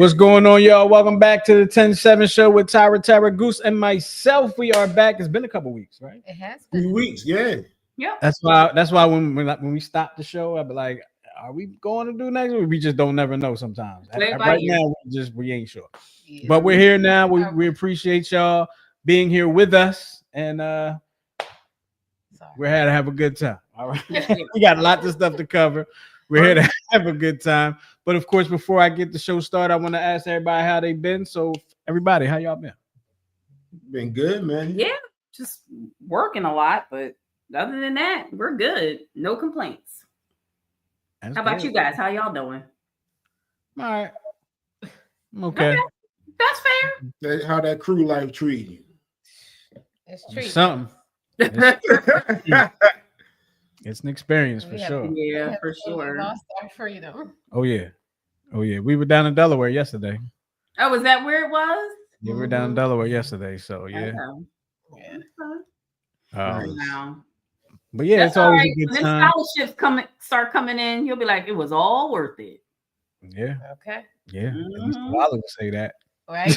What's going on, y'all? Welcome back to the 10-7 show with Tara, Goose, and myself. We are back. It's been a couple weeks, right? It has been 2 weeks, yeah. Yep. That's why when we stop the show, I'll be like, are we going to do next week? We just don't never know sometimes. Right now, we ain't sure. Yeah. But we're here now. We appreciate y'all being here with us, and we're here to have a good time. All right. We got lots of stuff to cover. We're here to have a good time. But of course, before I get the show started, I want to ask everybody how they've been. So everybody, how y'all been? Been good, man. Yeah, just working a lot, but other than that, we're good. No complaints. How about you guys? How y'all doing? All right. Okay. That's fair. How that crew life treat you? It's treat something. It's an experience for sure. Yeah, for sure. Lost our freedom. Oh yeah. We were down in Delaware yesterday. Oh, was that where it was? Yeah, we were down in Delaware yesterday. So yeah. Wow. But yeah, that's it's always right. a good when time. Scholarships start coming in, you'll be like, it was all worth it. Yeah. Okay. Yeah. At least Wally would say that. Right.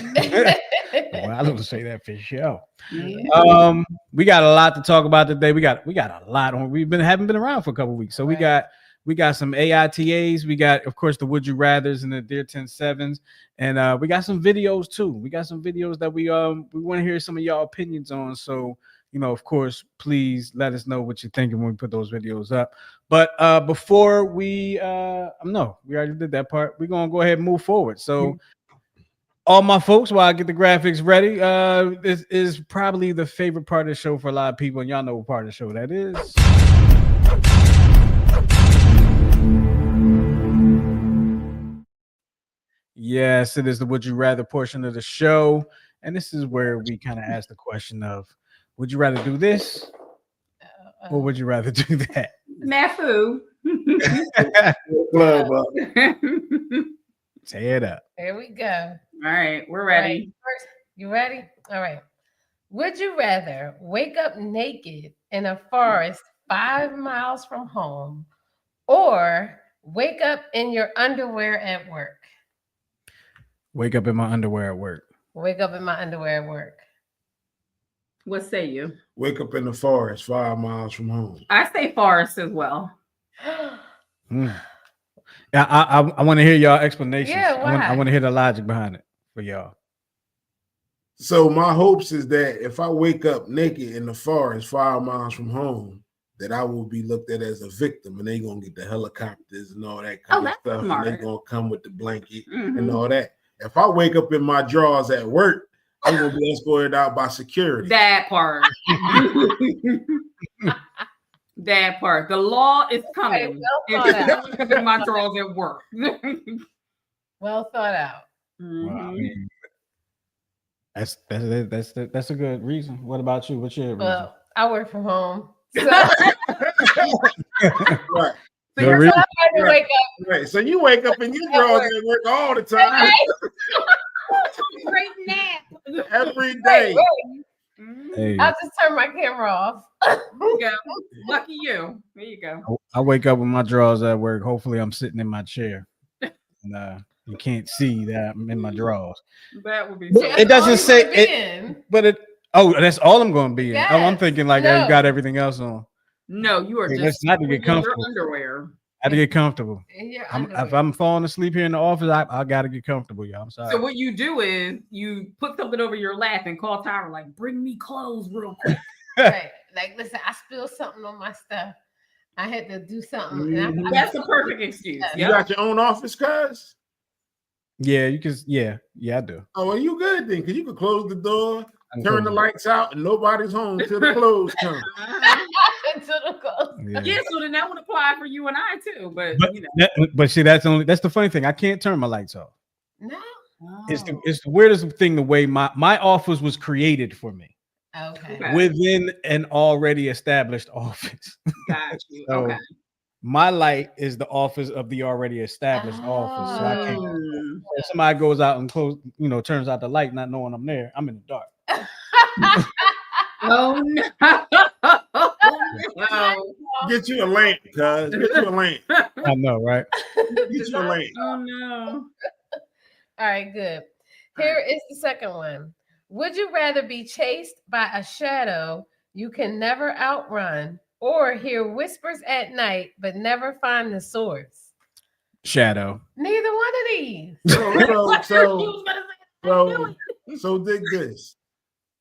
Wally would say that for sure. Yeah. We got a lot to talk about today. We got a lot on. Haven't been around for a couple of weeks, so we got some AITAs. We got, of course, the Would You Rathers and the Dear 10-7s, and we got some videos too. We got some videos that we want to hear some of y'all opinions on. So, of course, please let us know what you're thinking when we put those videos up. But before we already did that part. We're gonna go ahead and move forward. So. All my folks, while I get the graphics ready, this is probably the favorite part of the show for a lot of people, and y'all know what part of the show that is. Yes, it is the Would You Rather portion of the show, and this is where we kind of ask the question of, would you rather do this, or would you rather do that? Nafu. Tear it up. There we go. All right, we're ready. Right. First, you ready? All right. Would you rather wake up naked in a forest 5 miles from home, or wake up in your underwear at work? Wake up in my underwear at work. Wake up in my underwear at work. What say you? Wake up in the forest 5 miles from home. I say forest as well. Yeah, I want to hear y'all explanations. Yeah, why? I want to hear the logic behind it for y'all. So my hopes is that if I wake up naked in the forest 5 miles from home, that I will be looked at as a victim, and they're gonna get the helicopters and all that kind of stuff, smart. and they're gonna come with the blanket and all that. If I wake up in my drawers at work, I'm gonna be escorted out by security. That part. That part. The law is coming. Okay, well thought out. In my drawers at work. Well thought out. Well, I mean, that's a good reason. What about you? What's your reason? Well, I work from home. So, Right. so I had to wake up. Right. So you wake up in your drawers at work all the time. Great nap. Every day. Hey, I'll just turn my camera off. There you go. Lucky you. There you go. I wake up with my drawers at work. Hopefully, I'm sitting in my chair, and you can't see that I'm in my drawers. That would be. It doesn't say it, but it. Oh, that's all I'm going to be in. Yes. Oh, I'm thinking like I got everything else on. No, you are That's just not to get comfortable. Your underwear. I had to get comfortable. If I'm falling asleep here in the office, I got to get comfortable, y'all. I'm sorry. So what you do is you put something over your lap and call Tyra, like, bring me clothes real quick. Right. Like, listen, I spilled something on my stuff. I had to do something. And That's the perfect excuse. You got your own office, cuz? Yeah, you can. Yeah, I do. Oh, well, you good then, because you can close the door, turn the lights out, and nobody's home till the clothes come. Yeah, so then that would apply for you and I too. But see, that's the funny thing. I can't turn my lights off. No. It's the weirdest thing, the way my office was created for me. Okay. Within an already established office. Got you. So okay. My light is the office of the already established office. So I can't. If somebody goes out and turns out the light, not knowing I'm there, I'm in the dark. Oh no. Get you a lamp, cuz. Get you a lamp. I know, right? Get you a lamp. Oh no. All All right, good. Here is the second one. Would you rather be chased by a shadow you can never outrun, or hear whispers at night but never find the source? Shadow. Neither one of these. So dig this.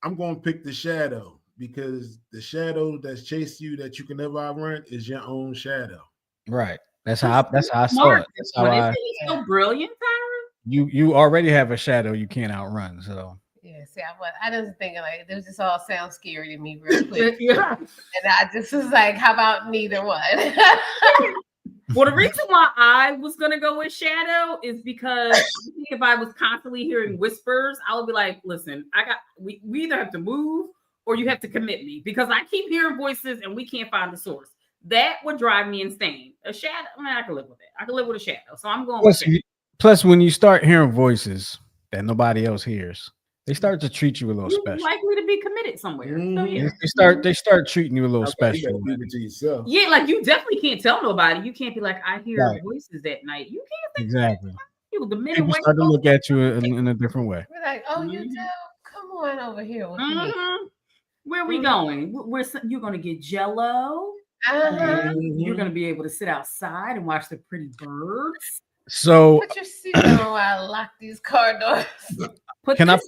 I'm gonna pick the shadow because the shadow that's chasing you that you can never outrun is your own shadow. Right. That's how I saw it. That's how Isn't he so brilliant, Tyron? You already have a shadow you can't outrun. So Yeah, see, I just thinking like this just all sounds scary to me real quick. Yeah. And I just was like, how about neither one? Well, the reason why I was gonna go with shadow is because if I was constantly hearing whispers, I would be like, listen, we either have to move or you have to commit me because I keep hearing voices and we can't find the source. That would drive me insane. A shadow, I mean, I can live with it. I can live with a shadow. So I'm going with shadow. Plus, when you start hearing voices that nobody else hears, they start to treat you a little You're special. likely to be committed somewhere. Mm-hmm. So, yeah. They start treating you a little special. You gotta keep it to yourself. Yeah, like you definitely can't tell nobody. You can't be like, I hear voices at night. You can't think exactly. People, the minute People start to look at you in a different way. We're like, oh, you do? Come on over here with me. Where are we going? You're going to get Jello. You're going to be able to sit outside and watch the pretty birds. So put your seat on while I lock these car doors. Can I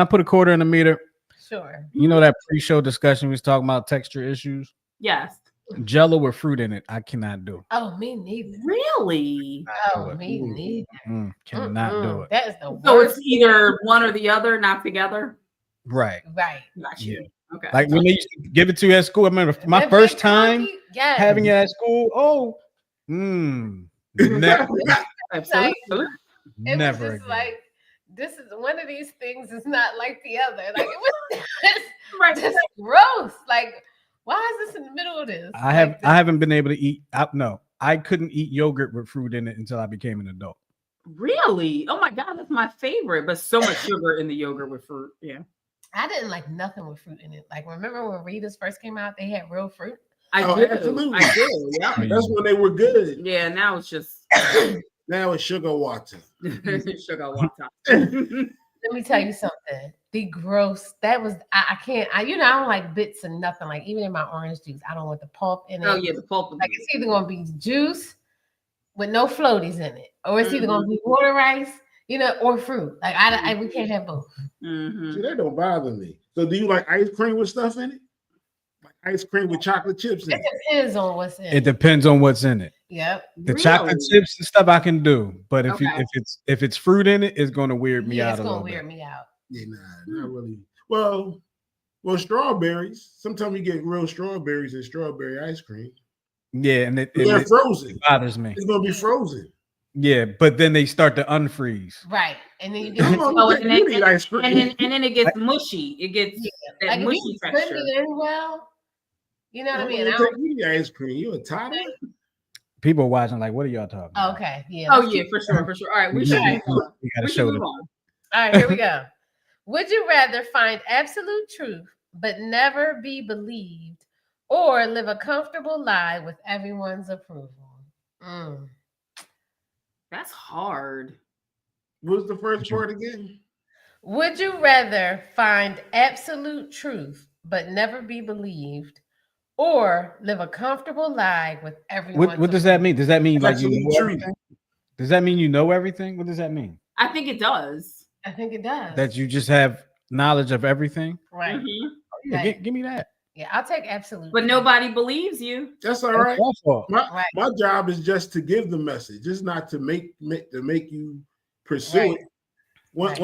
put a quarter in the meter? Sure. You know that pre-show discussion we was talking about texture issues? Yes. Jello with fruit in it, I cannot do. Oh, me neither. Really? Oh, me neither. Cannot do it. That is the worst. So it's either one or the other, not together. Right. Gotcha. Yeah. Okay. Like when they used to give it to you at school. I remember my first time having it at school. Oh, never. Never. Just like this is one of these things is not like the other. Like it was just gross. Like, why is this in the middle of this? I haven't been able to eat. No, I couldn't eat yogurt with fruit in it until I became an adult. Really? Oh my God, that's my favorite. But so much sugar in the yogurt with fruit. Yeah. I didn't like nothing with fruit in it. Like, remember when Rita's first came out, they had real fruit? Absolutely. I do. Yeah. That's when they were good. Yeah, now it's just now it's sugar water. Sugar water. Let me tell you something. The gross, that was I can't, I don't like bits and nothing. Like even in my orange juice, I don't want the pulp in it. Oh yeah, the pulp. Like it's either gonna be juice with no floaties in it, or it's either gonna be water ice, or fruit. Like we can't have both. See, that don't bother me. So do you like ice cream with stuff in it? Like ice cream with chocolate chips in it? It depends on what's in it. It depends on what's in it. Yep. The chocolate chips and stuff I can do, but if it's fruit in it, it's gonna weird me out a little bit. It's gonna weird me out. Yeah, not really. Well, strawberries. Sometimes you get real strawberries and strawberry ice cream. Yeah, and they're frozen. It bothers me. It's gonna be frozen. Yeah, but then they start to unfreeze. Right, and then you get ice cream, and then it gets mushy. It gets that like mushy you texture. It in well, you know what I mean? You ice cream. You a toddler? People watching like, what are y'all talking about? Okay, yeah. Oh yeah, for sure. All right, we should move on. We gotta show them. All right, here we go. Would you rather find absolute truth but never be believed, or live a comfortable lie with everyone's approval? That's hard. What was the first part again? Would you rather find absolute truth but never be believed, or live a comfortable lie with everyone? What does that mean? Does that mean like you know everything? Does that mean you know everything? What does that mean? I think it does. I think it does. That you just have knowledge of everything? Right. Mm-hmm. Yeah, give me that. Yeah, I'll take absolute. But nobody believes you. That's all right. My job is just to give the message, just not to make you pursue it. Once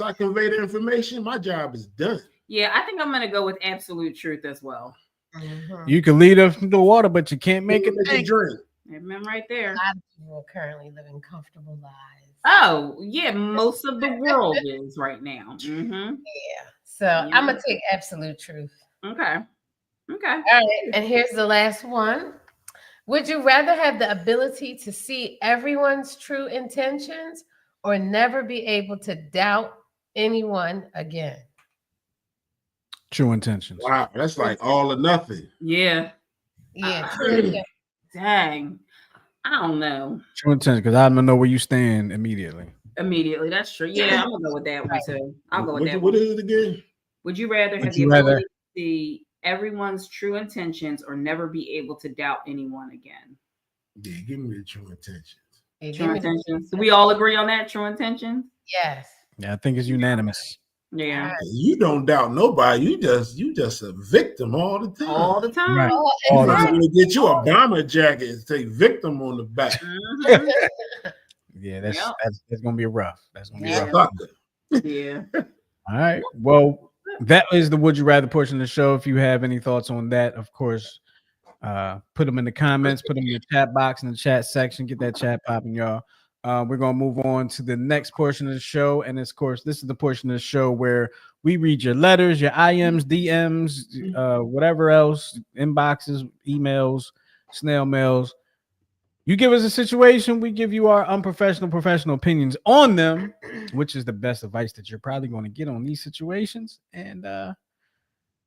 I convey the information, my job is done. Yeah, I think I'm gonna go with absolute truth as well. Mm-hmm. You can lead us to the water, but you can't make it drink. Amen, right there. A lot of people are currently living comfortable lives. Oh, yeah, most of the world is right now. Mm-hmm. Yeah. So I'm gonna take absolute truth. Okay. All right, and here's the last one. Would you rather have the ability to see everyone's true intentions, or never be able to doubt anyone again? True intentions. Wow, that's like all or nothing. Yeah. Yeah. Dang. I don't know. True intentions, because I'm gonna know where you stand immediately. Immediately, that's true. Yeah, I'm gonna go with that one too. I'll go with that What one. is it again? Would you rather Would have the you rather- ability to see everyone's true intentions or never be able to doubt anyone again? Yeah, give me the true intentions. Yeah, give True me the- intentions. Do we all agree on that? True intentions? Yes. Yeah, I think it's unanimous. Yeah. You don't doubt nobody. You just a victim all the time. All the time. Right. Oh, All the I'm exactly. gonna get you a bomber jacket and say victim on the back. Mhm. Yeah, that's Yep. that's gonna be rough. That's gonna be Yeah. rough. Sucker. Yeah. All right. Well, that is the would you rather portion of the show. If you have any thoughts on that, of course, put them in the comments, put them in the chat box in the chat section. Get that chat popping, y'all. We're gonna move on to the next portion of the show, and of course, this is the portion of the show where we read your letters, your IMs, DMs, whatever else, inboxes, emails, snail mails. You give us a situation, we give you our unprofessional, professional opinions on them, which is the best advice that you're probably going to get on these situations. And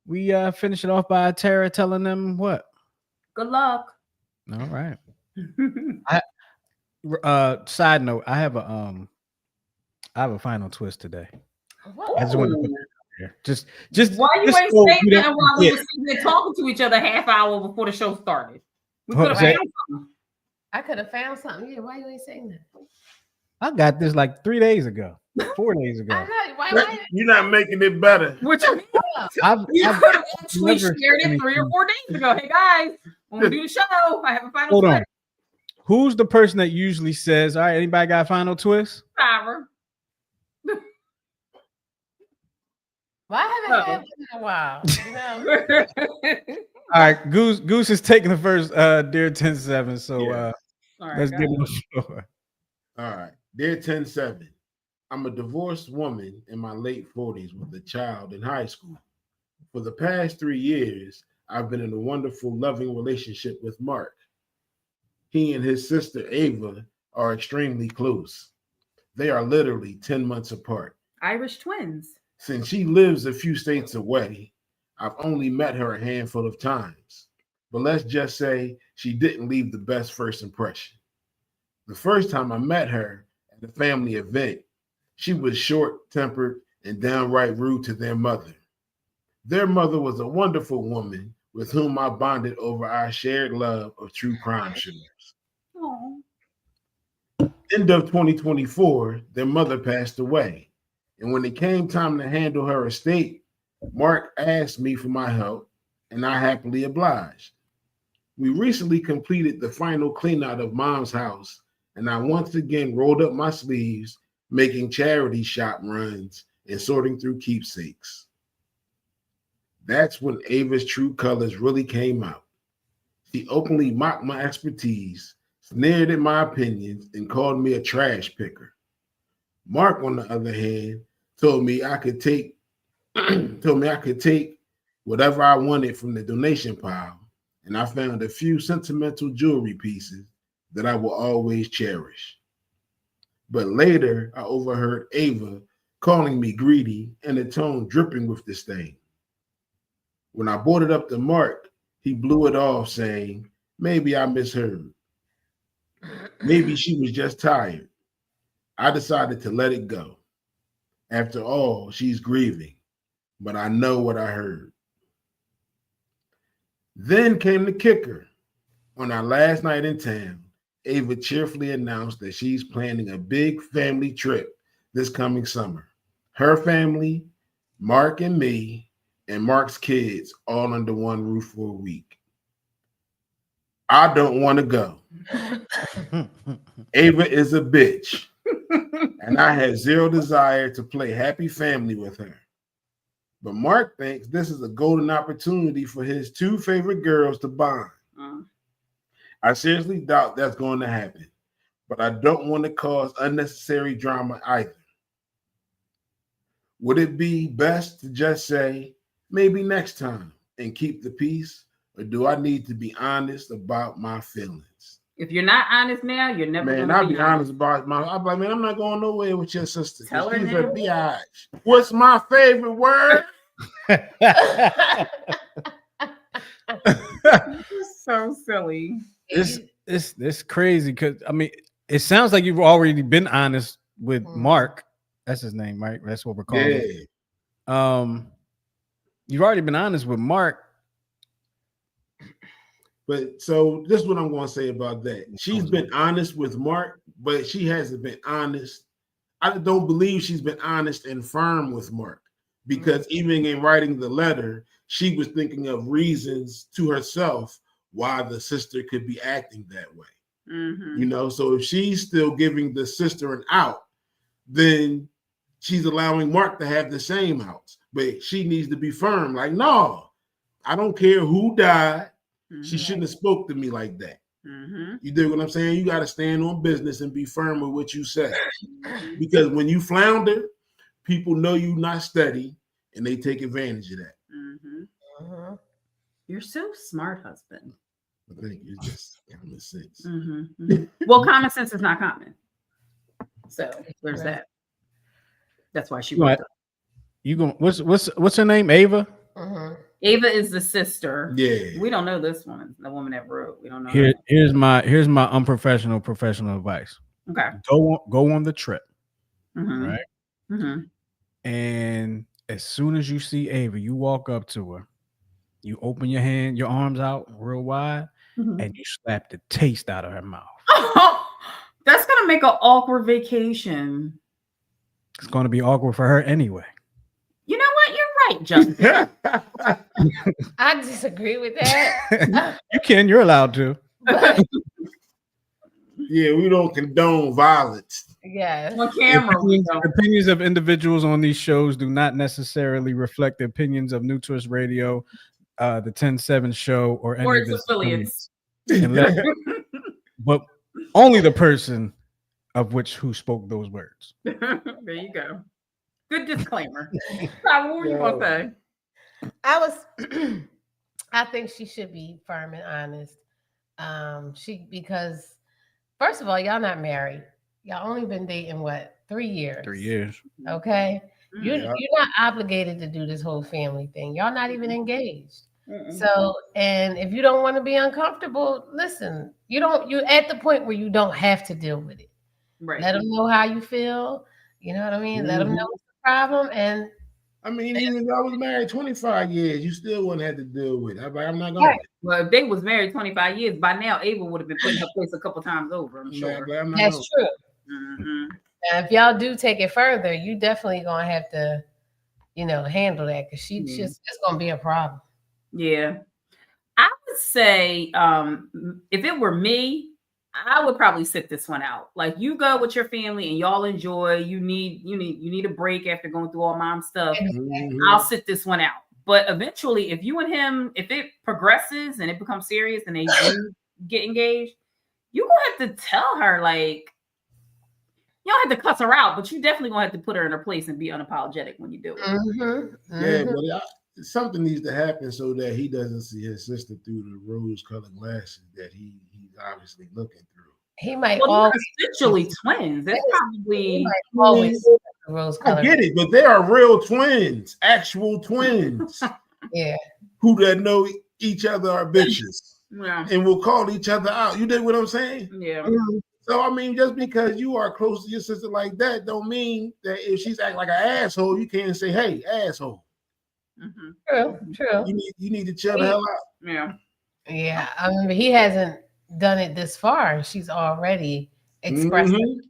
we finish it off by Tara telling them what? Good luck. All right. Side note, I have a final twist today. I just want to put that out there. Just why you just ain't so saying you don't nothing while we forget. were sitting there talking to each other half hour before the show started? We What could have was that? found something. I could have found something. Yeah, why you ain't saying that? I got this like 3 days ago, 4 days I ago. know. Why? You're not making it better. Which you I've could have actually never shared said it 3 or anything. 4 days ago. Hey guys, when we do the show, I have a final Hold on. twist. Who's the person that usually says, "All right, anybody got a final twist?" Tyra. Why haven't I had one in a while? You know? All right, Goose is taking the first dear 10-7. So Yeah. All right, let's go give him ahead. the floor. All right. Dear 10-7, I'm a divorced woman in my late 40s with a child in high school. For the past 3 years, I've been in a wonderful, loving relationship with Mark. He and his sister Ava are extremely close. They are literally 10 months apart. Irish twins. Since she lives a few states away, I've only met her a handful of times. But let's just say she didn't leave the best first impression. The first time I met her at a family event, she was short-tempered and downright rude to their mother. Their mother was a wonderful woman with whom I bonded over our shared love of true crime shows. Oh. End of 2024, their mother passed away. And when it came time to handle her estate, Mark asked me for my help, and I happily obliged. We recently completed the final cleanout of Mom's house, and I once again rolled up my sleeves, making charity shop runs and sorting through keepsakes. That's when Ava's true colors really came out. She openly mocked my expertise, sneered at my opinions, and called me a trash picker. Mark, on the other hand, told me I could take whatever I wanted from the donation pile, and I found a few sentimental jewelry pieces that I will always cherish. But later, I overheard Ava calling me greedy and a tone dripping with disdain. When I brought it up to Mark, he blew it off, saying, "Maybe I misheard. Maybe she was just tired." I decided to let it go. After all, she's grieving, but I know what I heard. Then came the kicker. On our last night in town, Ava cheerfully announced that she's planning a big family trip this coming summer. Her family, Mark and me, and Mark's kids all under one roof for a week. I don't want to go. Ava is a bitch, and I have zero desire to play happy family with her. But Mark thinks this is a golden opportunity for his two favorite girls to bond. I seriously doubt that's going to happen, but I don't want to cause unnecessary drama either. Would it be best to just say, maybe next time, and keep the peace, or do I need to be honest about my feelings? If you're not honest now, you're never Man, going I'll to be honest about my. I'm like, man, I'm not going nowhere with your sister. Tell her She's now. a biatch. What's my favorite word? So silly. It's It's crazy because I mean, it sounds like you've already been honest with Mark. That's his name, right? That's what we're calling it. You've already been honest with Mark. But so this is what I'm going to say about that. She's been honest with Mark, but she hasn't been honest. I don't believe she's been honest and firm with Mark, because even in writing the letter, she was thinking of reasons to herself why the sister could be acting that way. You know, so if she's still giving the sister an out, then she's allowing Mark to have the same outs. But she needs to be firm. Like, no, I don't care who died. She shouldn't have spoke to me like that. You dig what I'm saying? You got to stand on business and be firm with what you say. Because when you flounder, people know you not steady and they take advantage of that. You're so smart, husband. I think it's just common sense. Well, common sense is not common. So there's that. That's why she wrote that. You going what's her name? Ava? Ava is the sister. Yeah. We don't know this woman, the woman that wrote. We don't know. Here's my unprofessional professional advice. Okay. Go on the trip. Right? And as soon as you see Ava, you walk up to her, you open your arms out real wide, and you slap the taste out of her mouth. That's gonna make an awkward vacation. It's gonna be awkward for her anyway. You know what? You're right, Justin. I disagree with that. You're allowed to. Yeah, we don't condone violence. Yeah. On camera. Opinions of individuals on these shows do not necessarily reflect the opinions of New Twist Radio, the 10-7 show, or any of its affiliates. But only the person of who spoke those words. There you go. Good disclaimer. What were you gonna say? I think she should be firm and honest. Because first of all, y'all not married. Y'all only been dating 3 years? 3 years. Okay. You're not obligated to do this whole family thing. Y'all not even engaged. So, and if you don't want to be uncomfortable, listen, you're at the point where you don't have to deal with it. Right. Let them know how you feel. You know what I mean? Let them know what's the problem. And I mean, even if I was married 25 years, you still wouldn't have to deal with it. I'm not going to. Well, if they was married 25 years, by now Ava would have been put in her place a couple times over, I'm sure. That's true. And if y'all do take it further, you definitely going to have to, handle that, because it's going to be a problem. Yeah. I would say if it were me, I would probably sit this one out. Like, you go with your family and y'all enjoy. You need a break after going through all mom stuff. I'll sit this one out. But eventually, if you and him, if it progresses and it becomes serious and they do get engaged, you're gonna have to tell her, like, you don't have to cuss her out, but you definitely gonna have to put her in her place and be unapologetic when you do it. Yeah, but something needs to happen so that he doesn't see his sister through the rose-colored glasses that he's obviously looking through. He might essentially twins. That's probably always rose-colored. I get it, but they are real twins, actual twins. Who that know each other are bitches. And will call each other out. You did what I'm saying? Yeah. So I mean, just because you are close to your sister like that, don't mean that if she's acting like an asshole, you can't say, "Hey, asshole." True. You need to chill the hell out. Yeah. I mean, he hasn't done it this far. She's already expressed concern.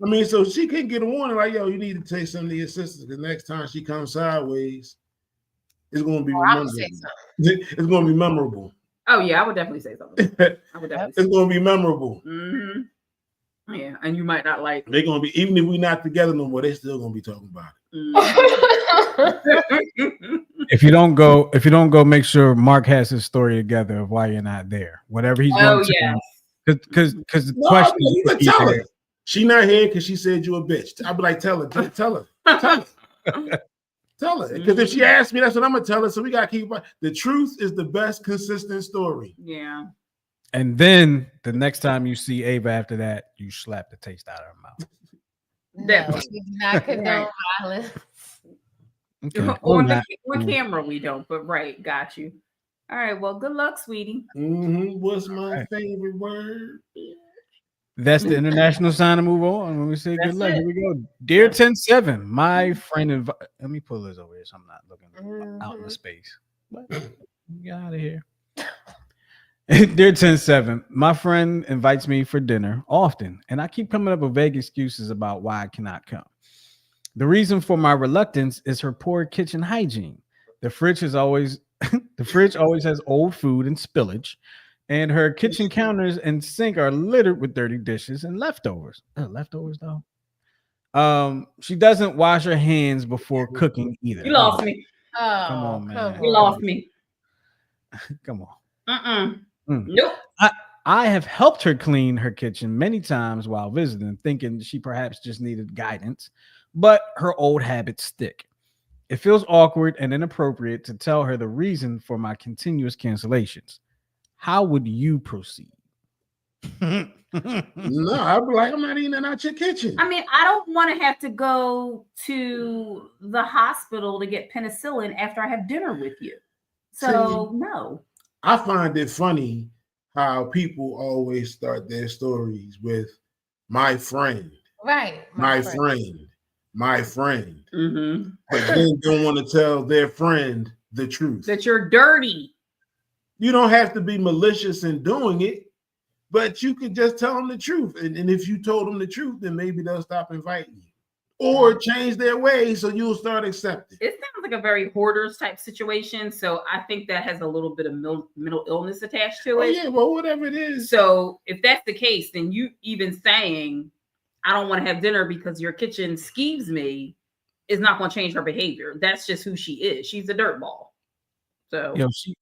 I mean, so she can get a warning like, "Yo, you need to take some to your sister, because next time she comes sideways, it's going to be memorable." It's going to be memorable. Oh yeah, I would definitely say something. It's going to be memorable. Yeah, and you might not like. They're going to be, even if we're not together no more, they're still going to be talking about it. If you don't go, make sure Mark has his story together of why you're not there. Whatever he's going to. Yeah. Because the question you can tell her she not here because she said you a bitch. I'll be like, tell her. Tell her. Because if she asks me, that's what I'm gonna tell her. So we gotta keep the truth is the best consistent story. Yeah. And then the next time you see Ava after that, you slap the taste out of her mouth. No, we do not condone violence. Okay. On camera we don't, but right, got you. All right. Well, good luck, sweetie. What's my Right. favorite word? That's the international sign to move on. When we say good That's luck, it. here we go. Dear 10-7, my friend let me pull this over here so I'm not looking out in the space. What? Get out of here. Dear 10-7, my friend invites me for dinner often, and I keep coming up with vague excuses about why I cannot come. The reason for my reluctance is her poor kitchen hygiene. The fridge is always the fridge always has old food and spillage, and her kitchen counters and sink are littered with dirty dishes and leftovers. Leftovers though. She doesn't wash her hands before cooking either. You lost me. Oh, Come on, man. You lost me. Come on. Nope. I have helped her clean her kitchen many times while visiting, thinking she perhaps just needed guidance, but her old habits stick. It feels awkward and inappropriate to tell her the reason for my continuous cancellations. How would you proceed? No, I'd be like, I'm not eating out your kitchen. I mean, I don't want to have to go to the hospital to get penicillin after I have dinner with you. So, no. I find it funny how people always start their stories with my friend. Right. My friend. My friend. Mm-hmm. But then don't want to tell their friend the truth. That you're dirty. You don't have to be malicious in doing it, but you could just tell them the truth. And if you told them the truth, then maybe they'll stop inviting you. Or change their ways so you'll start accepting. It sounds like a very hoarders type situation. So I think that has a little bit of mental illness attached to it. Oh, yeah, well, whatever it is. So if that's the case, then you even saying, I don't want to have dinner because your kitchen skeeves me is not going to change her behavior. That's just who she is. She's a dirtball. So she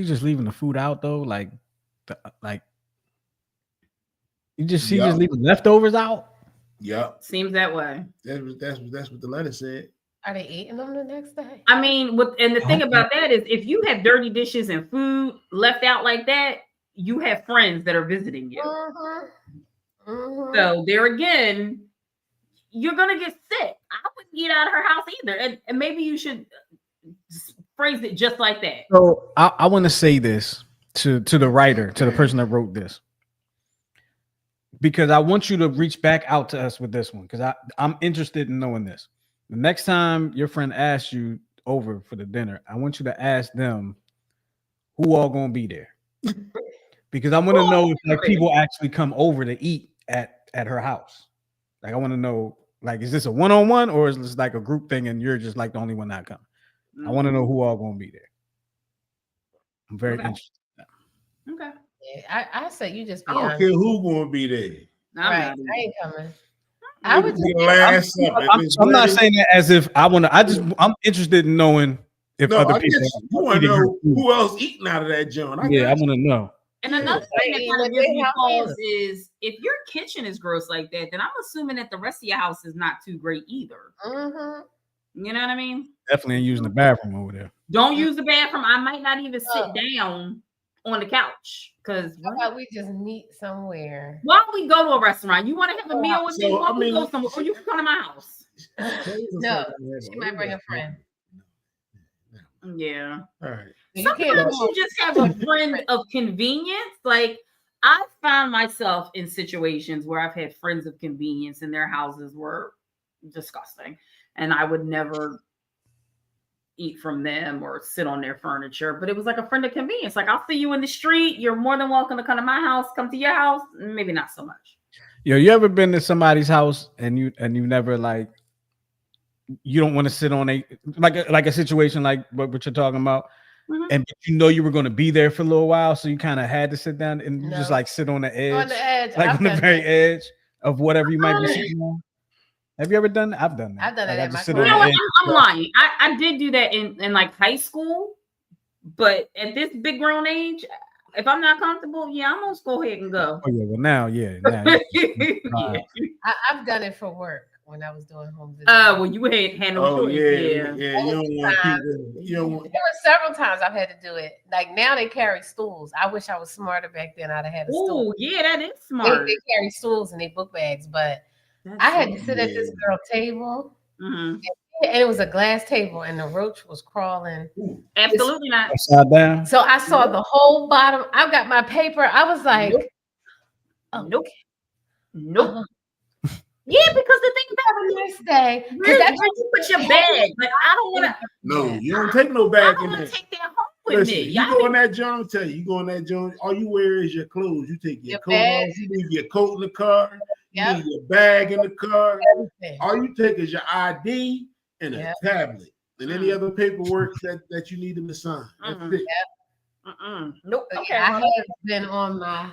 just leaving the food out though. She just leaving leftovers out. Yep. Seems that way. That's what the letter said. Are they eating them the next day? I mean, the thing about that is if you have dirty dishes and food left out like that, you have friends that are visiting you. So there again, you're gonna get sick. I wouldn't eat out of her house either. And maybe you should phrase it just like that. So I want to say this to the writer, to the person that wrote this, because I want you to reach back out to us with this one, because I'm interested in knowing this. The next time your friend asks you over for the dinner, I want you to ask them who all gonna be there, because I want to know if like people actually come over to eat at her house. Like I want to know, like, is this a one-on-one or is this like a group thing and you're just like the only one not coming? I want to know who all gonna be there. I'm very interested in that. Okay. Yeah, I say you just be I don't honest. care who gonna be there. Right. I ain't coming. I would just I'm not saying that as if I want to. I'm interested in knowing if other people. You want to know who else eating out of that joint. I want to know. And another thing that kind of gives me pause is if your kitchen is gross like that, then I'm assuming that the rest of your house is not too great either. You know what I mean? Definitely ain't using the bathroom over there. Don't use the bathroom. I might not even sit down on the couch because how about we just meet somewhere? Why don't we go to a restaurant? You want to have a meal with me? Why don't we go somewhere? Or you can come to my house. No, she might bring a friend. Yeah. All right. Sometimes you just have a friend of convenience. Like I found myself in situations where I've had friends of convenience and their houses were disgusting. And I would never eat from them or sit on their furniture, but it was like a friend of convenience. Like I'll see you in the street. You're more than welcome to come to my house, come to your house. Maybe not so much. Yo, you ever been to somebody's house and you never like, you don't want to sit on a situation like what you're talking about, and you know you were going to be there for a little while, so you kind of had to sit down and you just like sit on the edge, like on the very edge of whatever you might be sitting on. Have you ever done that? I've done that. I've done that. I'm lying. I did do that in like high school, but at this big grown age, if I'm not comfortable, I'm gonna go ahead and go. Oh yeah, well now. I've done it for work when I was doing home visits. Well, you had no choice. Yeah. You don't want people. There were several times I've had to do it. Like now they carry stools. I wish I was smarter back then. I'd have had a stool. Oh yeah, that is smart. They carry stools and they book bags, but I had to sit at this girl table, and she And it was a glass table, and the roach was crawling. Absolutely not. Upside down. So I saw the whole bottom. I got my paper. I was like, Nope. oh, Nope. Nope. uh-huh. Yeah, because the thing Have a about nice day. where you put your bag. Like I don't want to. No, you don't take no I bag don't in want there. to take that home with Listen, me. you Y'all go in that joint, I'll tell you, you go in that joint, all you wear is your clothes. You take your coat bag. off, you leave your coat in the car, you Yep. leave your bag in the car. Everything. All you take is your ID and a Yep. tablet and any other paperwork that you need them to sign. That's it. Nope. So, Okay. yeah, I have been on my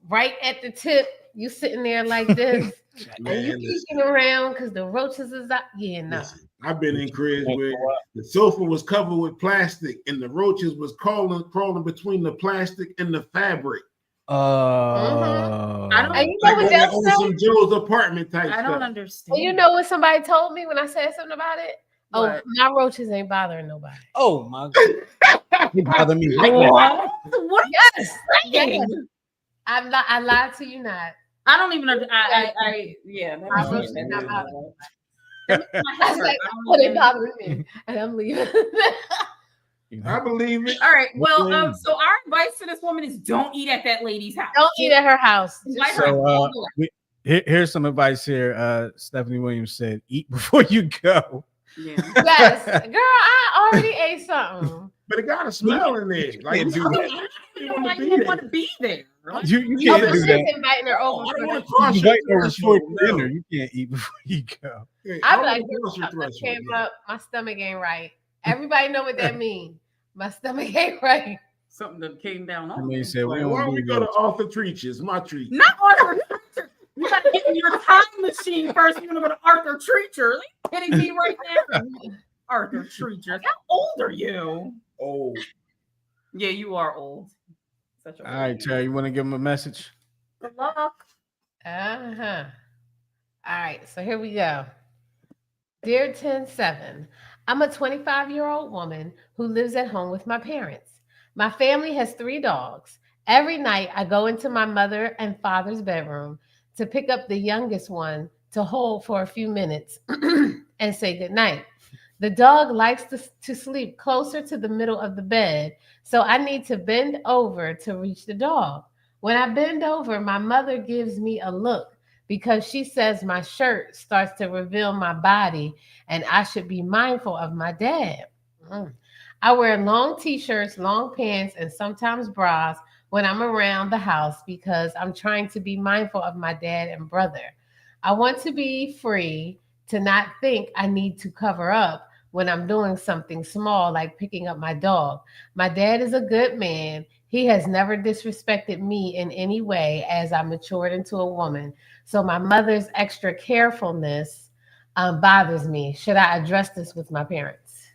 right at the tip. You sitting there like this, and you Man, listen, peeking around because the roaches is out. Yeah, no. listen, I've been in cribs where the sofa was covered with plastic and the roaches was crawling between the plastic and the fabric. I don't- And you know what Like they'll on say? some Joe's apartment type I don't stuff. understand. And you know what somebody told me when I said something about it? What? Oh, my roaches ain't bothering nobody. Oh my God. You bother me right now. What? Yes. Yes. I lied to you not. I don't even know. Yeah. That My makes roaches sense. not bothering nobody. That makes my I head was hurt. like, I don't oh, they even- bothering me. And I'm leaving. I believe it. All right. Well, so our advice to this woman is don't eat at that lady's house. Don't eat at her house. Invite her So all the way. here's some advice here. Stephanie Williams said, "Eat before you go." Yeah. Yes. Girl, I already ate something. But it got a smell in there. Like can't do that. You don't want to be there. Right? You Oh, can't but do she's that. inviting her over. I don't for want the- to cross You your invite her threshold. for dinner. You can't eat before you go. Hey, I'm I like, don't want to cross your something threshold. came up. My stomach ain't right. Everybody know what that means. My stomach ain't right. Something that came down I on mean, me. said, Like, we why don't don't we do go to that. Arthur Treacher's? My treat. Not Arthur Treacher. You got to get in your time machine first. You're going to go to Arthur Treacher. Are you kidding me right now? Arthur Treacher. How old are you? Oh, Yeah, you are old. Such a All right, Terry, you want to give him a message? Good luck. Uh-huh. All right, so here we go. Dear 107, I'm a 25-year-old woman who lives at home with my parents. My family has 3 dogs. Every night I go into my mother and father's bedroom to pick up the youngest one to hold for a few minutes and say goodnight. The dog likes to sleep closer to the middle of the bed, so I need to bend over to reach the dog. When I bend over, my mother gives me a look because she says my shirt starts to reveal my body and I should be mindful of my dad. I wear long t-shirts, long pants, and sometimes bras when I'm around the house because I'm trying to be mindful of my dad and brother. I want to be free to not think I need to cover up when I'm doing something small like picking up my dog. My dad is a good man. He has never disrespected me in any way as I matured into a woman. So my mother's extra carefulness bothers me. Should I address this with my parents?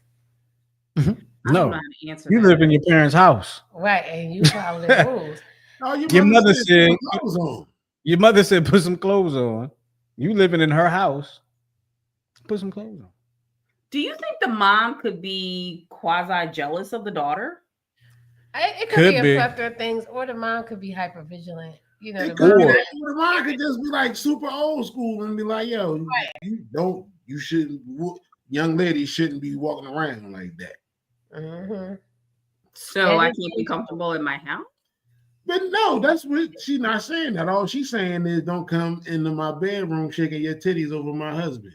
I don't know No, how to answer you that. live in your parents' house. Right, and you follow the rules. oh, Your mother said- put clothes on. Your mother said, "Put some clothes on." You living in her house. Put some clothes on. Do you think the mom could be quasi jealous of the daughter? It could Could be a be. plethora of things, or the mom could be hyper vigilant. You know, It the could be mom- that. Or mine could just be like super old school and be like, "Yo, you shouldn't. Young ladies shouldn't be walking around like that." Mhm. So That I is can't be comfortable in my house? But no, that's what she's not saying. That all she's saying is, "Don't come into my bedroom shaking your titties over my husband."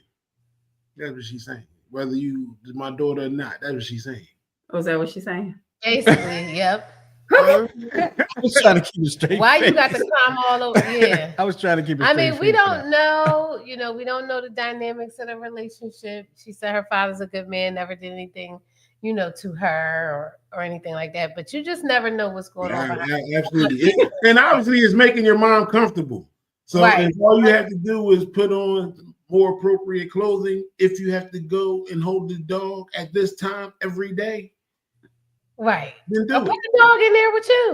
That's what she's saying. Whether you my daughter or not, that's what she's saying. Oh, is that what she's saying? Basically, yep. Mhm. I was trying to keep it straight. Why you got face. to climb all over? Yeah. I was trying to keep it I straight. mean, we don't know, we don't know the dynamics of the relationship. She said her father's a good man, never did anything, to her or anything like that. But you just never know what's going on behind. Absolutely. And obviously, it's making your mom comfortable. So Right. if all you have to do is put on more appropriate clothing, if you have to go and hold the dog at this time every day, Right. then Or do put the dog in there with you.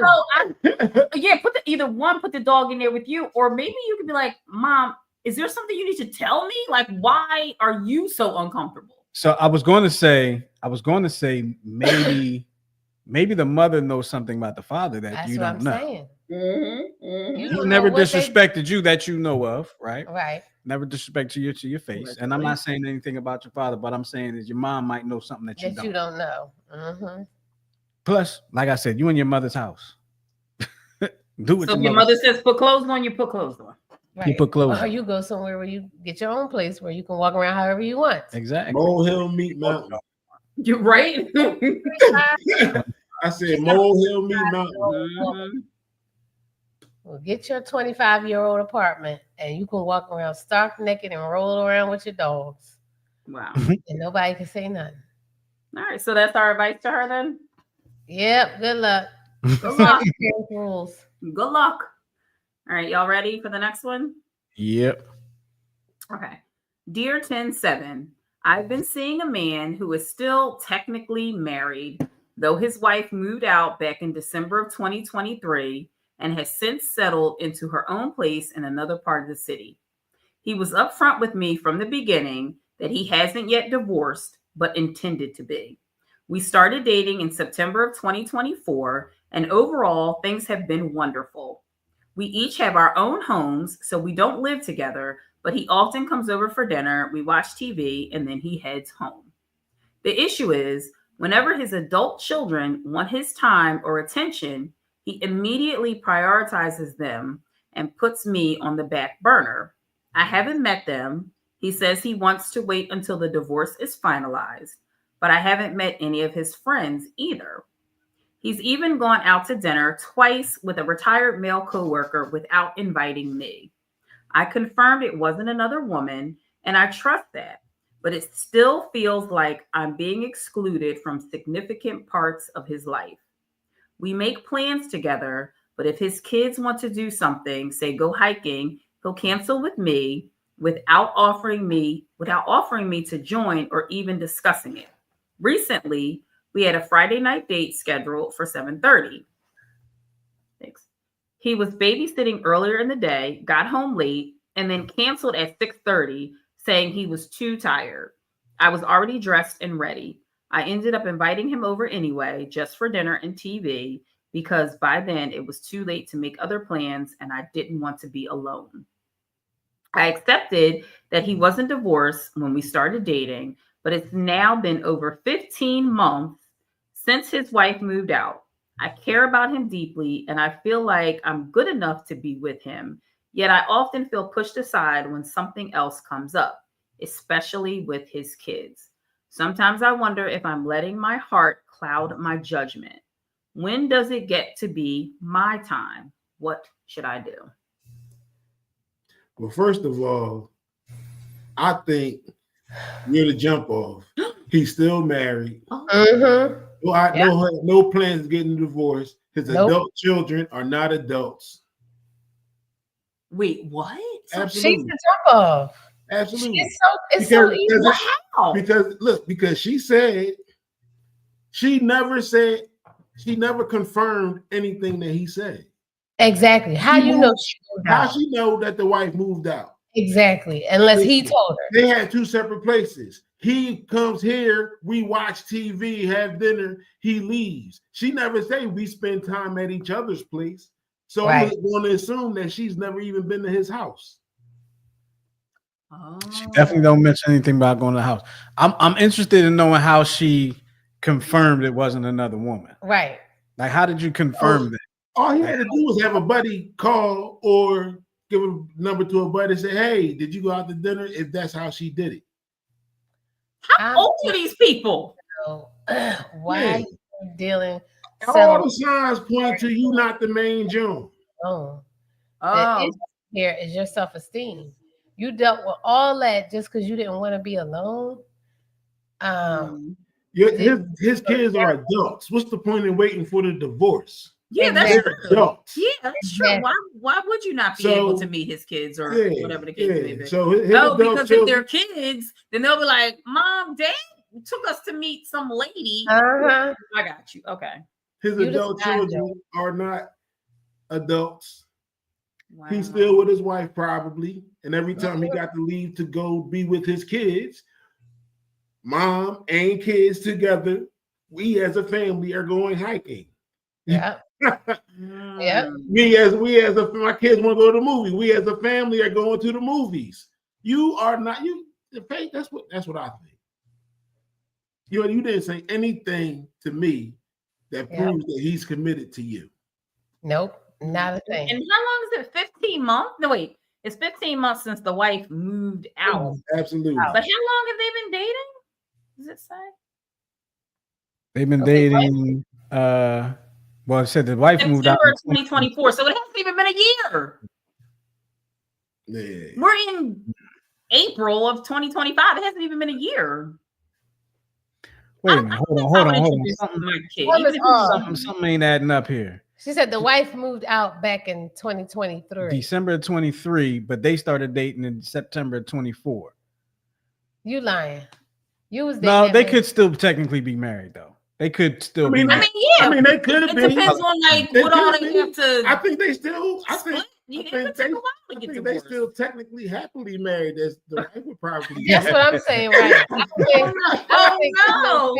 So yeah, put the dog in there with you, or maybe you could be like, "Mom, is there something you need to tell me? Like, why are you so uncomfortable?" So I was going to say maybe the mother knows something about the father that That's you what don't I'm know. saying. He's don't never know what they- disrespected you that you know of, right? Right. Never disrespect you to your face. And I'm not saying anything about your father, but I'm saying is your mom might know something that That you don't. know. Mm-hmm. Plus, like I said, you in your mother's house. Do what So if your your mother says put clothes on, you put clothes on. Right. You put clothes Or on. you go somewhere where you get your own place where you can walk around however you want. Exactly. Molehill Meat Mountain. You're right. I said Molehill Meat Mountain. Mhm. Well, get your 25-year-old apartment and you can walk around stark naked and roll around with your dogs. Wow. And nobody can say nothing. All right. So that's our advice to her then. Yep. Good luck. Good luck. Rules. Good luck. All right. Y'all ready for the next one? Yep. Okay. Dear 107, I've been seeing a man who is still technically married, though his wife moved out back in December of 2023 and has since settled into her own place in another part of the city. He was upfront with me from the beginning that he hasn't yet divorced, but intended to be. We started dating in September of 2024, and overall, things have been wonderful. We each have our own homes, so we don't live together, but he often comes over for dinner, we watch TV, and then he heads home. The issue is, whenever his adult children want his time or attention, he immediately prioritizes them and puts me on the back burner. I haven't met them. He says he wants to wait until the divorce is finalized, but I haven't met any of his friends either. He's even gone out to dinner twice with a retired male coworker without inviting me. I confirmed it wasn't another woman, and I trust that, but it still feels like I'm being excluded from significant parts of his life. We make plans together, but if his kids want to do something, say go hiking, he'll cancel with me without offering me to join or even discussing it. Recently, we had a Friday night date scheduled for 7:30. Thanks. He was babysitting earlier in the day, got home late, and then canceled at 6:30, saying he was too tired. I was already dressed and ready. I ended up inviting him over anyway, just for dinner and TV, because by then it was too late to make other plans and I didn't want to be alone. I accepted that he wasn't divorced when we started dating, but it's now been over 15 months since his wife moved out. I care about him deeply and I feel like I'm good enough to be with him, yet I often feel pushed aside when something else comes up, especially with his kids. Sometimes I wonder if I'm letting my heart cloud my judgment. When does it get to be my time? What should I do? Well, first of all, I think you're the jump off. He's still married. Mm-hmm. No plans of getting divorced. His adult children are not adults. Wait, what? Absolutely. She's the jump off. Absolutely. It's so easy. Wow. Because she said she never confirmed anything that he said. Exactly. How you know she moved out? How she know that the wife moved out? Exactly. Unless he told her. They had two separate places. He comes here, we watch TV, have dinner, he leaves. She never say we spend time at each other's place. So I'm going to assume that she's never even been to his house. She definitely don't mention anything about going to the house. I'm interested in knowing how she confirmed it wasn't another woman. Right. Like, how did you confirm that? All he had to do was have a buddy call or give a number to a buddy and say, hey, did you go out to dinner? If that's how she did it. How old are these people? Why are you dealing? All the signs point to you not the main June. Here is your self-esteem. You dealt with all that just because you didn't want to be alone. His kids are adults. What's the point in waiting for the divorce? Yeah, exactly. that's true. Adults. Yeah, that's true. Why would you not be able to meet his kids or whatever the case may be? So because if they're kids, then they'll be like, Mom, Dad took us to meet some lady. I got you. Okay. His adult children are not adults. Wow. He's still with his wife probably. And every time he got to leave to go be with his kids, mom and kids together, we as a family are going hiking. Yeah. Yeah. We as my kids want to go to the movie. We as a family are going to the movies. You are not that's what I think. You didn't say anything to me that proves that he's committed to you. Nope, not a thing. And how long is it? 15 months? No, wait. It's 15 months since the wife moved out. Absolutely. But how long have they been dating? Does it say? They've been dating. Well, it said the wife moved out in 2024, so it hasn't even been a year. Yeah. We're in April of 2025. It hasn't even been a year. Wait a minute. Hold on. Something ain't adding up here. She said the wife moved out back in 2023. December 23, but they started dating in September 24. You lying. You was No, they could still technically be married though. They could still be married. Yeah. I mean, they could have been. It depends on what all they have to. I think they still. I think they still technically happily married. That's the wife would probably. That's what I'm saying, right? I don't think no.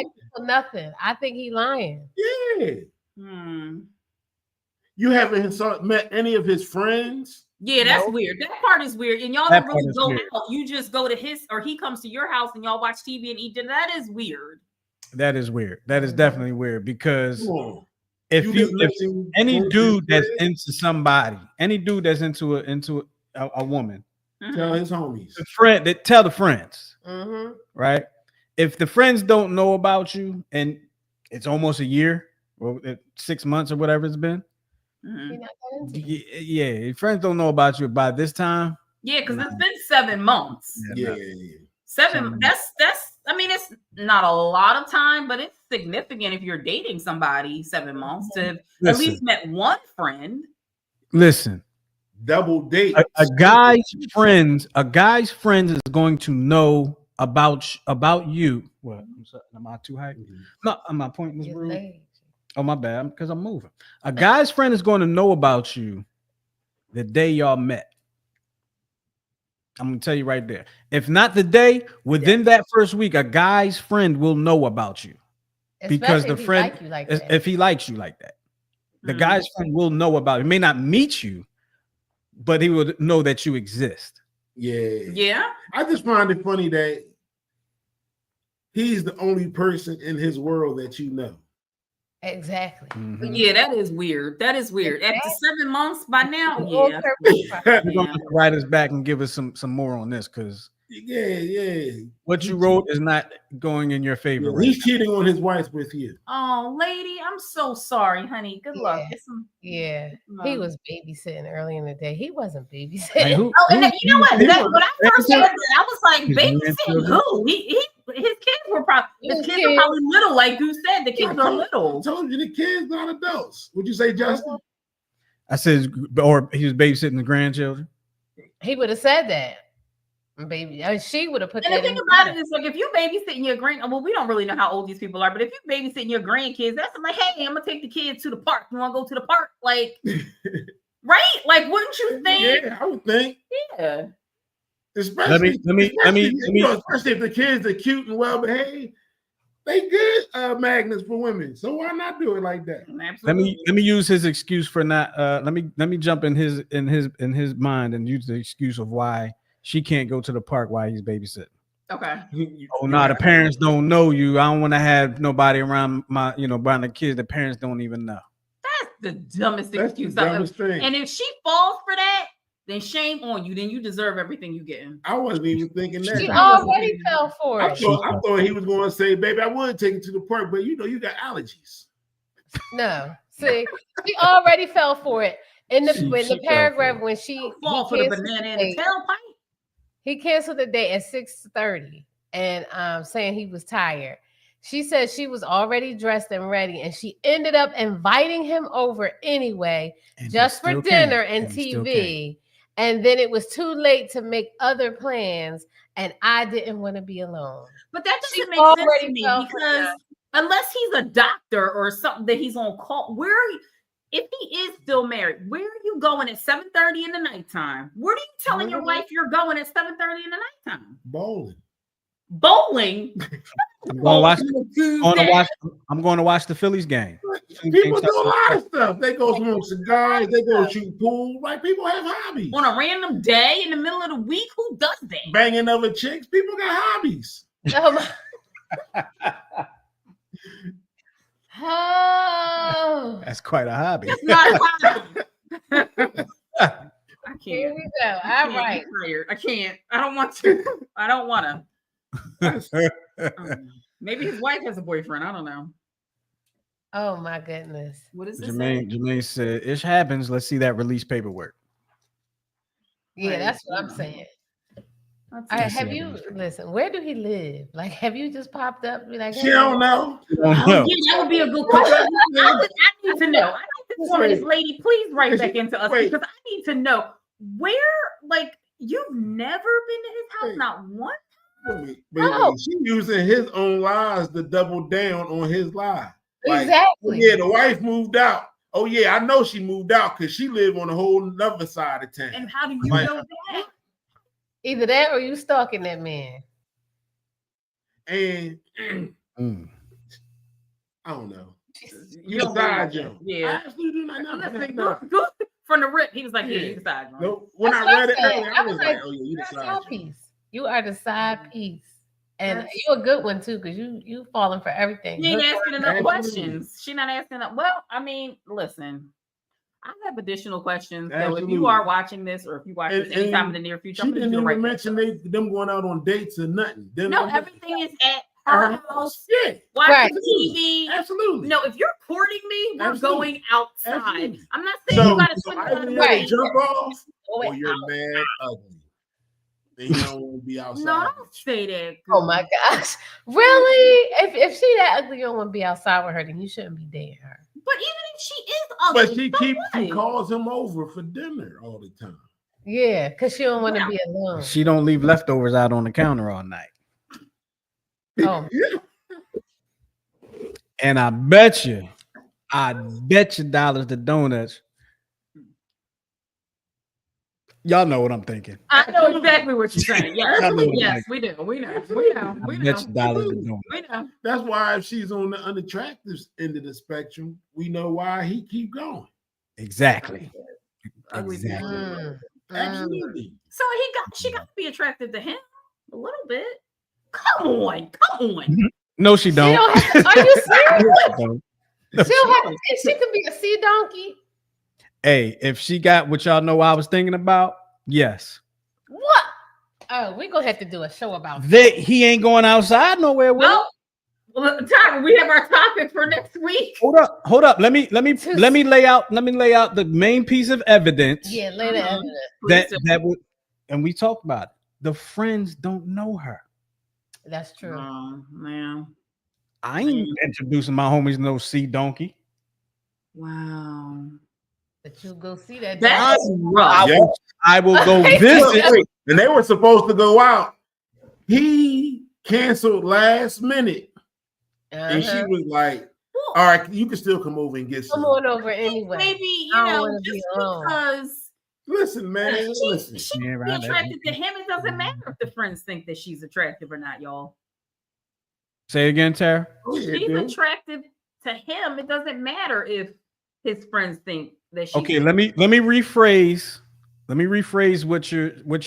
Nothing. I think he lying. Yeah. You haven't met any of his friends? Yeah, that's weird. That part is weird. And y'all don't really go out. You just go to his, or he comes to your house and y'all watch TV and eat dinner. That is weird. That is weird. That is definitely weird because if any dude that's into somebody, any dude that's into a woman, tell his homies, tell the friends, right? If the friends don't know about you and it's almost a year or 6 months or whatever it's been, yeah, friends don't know about you by this time. Yeah, because it's been 7 months. Yeah. 7. That's. I mean, it's not a lot of time, but it's significant if you're dating somebody 7 months to have at least met one friend. Listen, double date. A guy's friend is going to know about you. What? Am I too high? No, am I pointing this room? Oh, my bad, because I'm moving. A guy's friend is going to know about you the day y'all met. I'm going to tell you right there. If not the day, within that first week, a guy's friend will know about you. Because the friend, if he likes you like that, the guy's friend will know about it. He may not meet you, but he will know that you exist. Yeah. I just find it funny that he's the only person in his world that you know. Exactly. Yeah, that is weird. After 7 months by now, You're going to write us back and give us some more on this because what you wrote is not going in your favor. Yeah, he's cheating on his wife with you. Oh, lady, I'm so sorry, honey. Good luck. He was babysitting early in the day. He wasn't babysitting. And you know what? When I first heard that, I was like, babysitting who? His kids were probably little, like you said. The kids are little. I told you the kids not adults. Would you say, Justin? I said, or he was babysitting the grandchildren. He would have said that. Baby, she would have put. And the thing about it is, like, if you babysitting your we don't really know how old these people are, but if you babysitting your grandkids, that's like, hey, I'm gonna take the kids to the park. You want to go to the park, like, right? Like, wouldn't you think? Yeah, I would think. Yeah. Especially if the kids are cute and well behaved, they good magnets for women. So why not do it like that? Absolutely. Let me use his excuse for not. Let me jump in his mind and use the excuse of why she can't go to the park while he's babysitting. Okay. Oh no, the parents don't know you. I don't want to have nobody around around the kids. The parents don't even know. That's the dumbest excuse. Dumbest thing. And if she falls for that, then shame on you. Then you deserve everything you get. I wasn't even thinking that. She already fell for it. I thought he was going to say, baby, I would take you to the park, but you got allergies. No. See, she already fell for it. In the paragraph when she fall for the banana in the tailpipe. He canceled the date at 6:30 and saying he was tired. She said she was already dressed and ready, and she ended up inviting him over anyway, just for dinner and TV. And then it was too late to make other plans, and I didn't want to be alone. But that doesn't make sense to me because unless he's a doctor or something that he's on call, if he is still married, where are you going at 7:30 in the nighttime? Where are you telling your wife you're going at 7:30 in the nighttime? Bowling. Bowling? I'm going to watch the Phillies game. People do a lot of stuff. They go smoke cigars. They go shoot pool. Like people have hobbies. On a random day in the middle of the week, who does that? Banging other chicks. People got hobbies. Oh, That's quite a hobby. It's not a hobby. I can't. Here we go. All right. I can't. I don't want to. I don't want to. Maybe his wife has a boyfriend. I don't know. Oh my goodness. What is this? Jermaine said, "Ish happens. Let's see that release paperwork." Yeah, that's what I'm saying. Have you listen? Where do he live? Like, have you just popped up? Be like, she don't know. Yeah, that would be a good question. I need to know. I need this woman, this lady, please write back into us because I need to know where. Like, you've never been to his house, not once. She using his own lies to double down on his lie. Like, exactly. Yeah, the wife moved out. Oh yeah, I know she moved out because she lived on a whole other side of town. And how do you know that? Either that or you stalking that man. And I don't know. You don't decide, Joe. Yeah. I absolutely do not. Good. From the rip, he was like, "Yeah, you decide." No, when I read it earlier, I was like, "Oh yeah, you decide." You are the side piece, and you're a good one too, because you falling for everything. You ain't asking enough questions. She not asking enough. Well, I mean, listen. I have additional questions. So if you are watching this, or if you watch this anytime in the near future, she didn't even mention them going out on dates or nothing. No, everything is at her house. Yeah, watching TV. Absolutely. No, if you're courting me, we're going outside. Absolutely. I'm not saying you gotta spend either jump off or you're mad ugly. Then you don't want to be outside. No, don't say that. Oh my gosh, really? If she that ugly, you don't want to be outside with her, then you shouldn't be dating her. But even if she is ugly, but she calls him over for dinner all the time. Yeah, because she don't want to be alone. She don't leave leftovers out on the counter all night. Oh. And I bet you dollars to donuts. Y'all know what I'm thinking. I know exactly what you're saying. Yes, we do. We know. Dollars to donuts. We know. That's why if she's on the unattractive end of the spectrum, we know why he keep going. Exactly. Absolutely. So she got to be attracted to him a little bit. Come on. No, she don't. Are you serious? She could be a sea donkey. Hey, if she got what y'all know I was thinking about, yes. What? Oh, we're gonna have to do a show about that. He ain't going outside nowhere with well, Tyra, we have our topic for next week. Hold up. Let me lay out the main piece of evidence. Yeah, lay the evidence. That would, and we talked about it. The friends don't know her. That's true. Man. I ain't introducing my homies to no sea donkey. Wow. But you go see that. That's rough. I will go visit. And they were supposed to go out. He canceled last minute. And she was like, all right, you can still come over and get some. Come on over anyway. Maybe, you know, just because. Listen, man. She be attracted to him. It doesn't matter if the friends think that she's attractive or not, y'all. Say it again, Tara. She's attractive to him. It doesn't matter if his friends think that she's okay. Let me rephrase. Let me rephrase what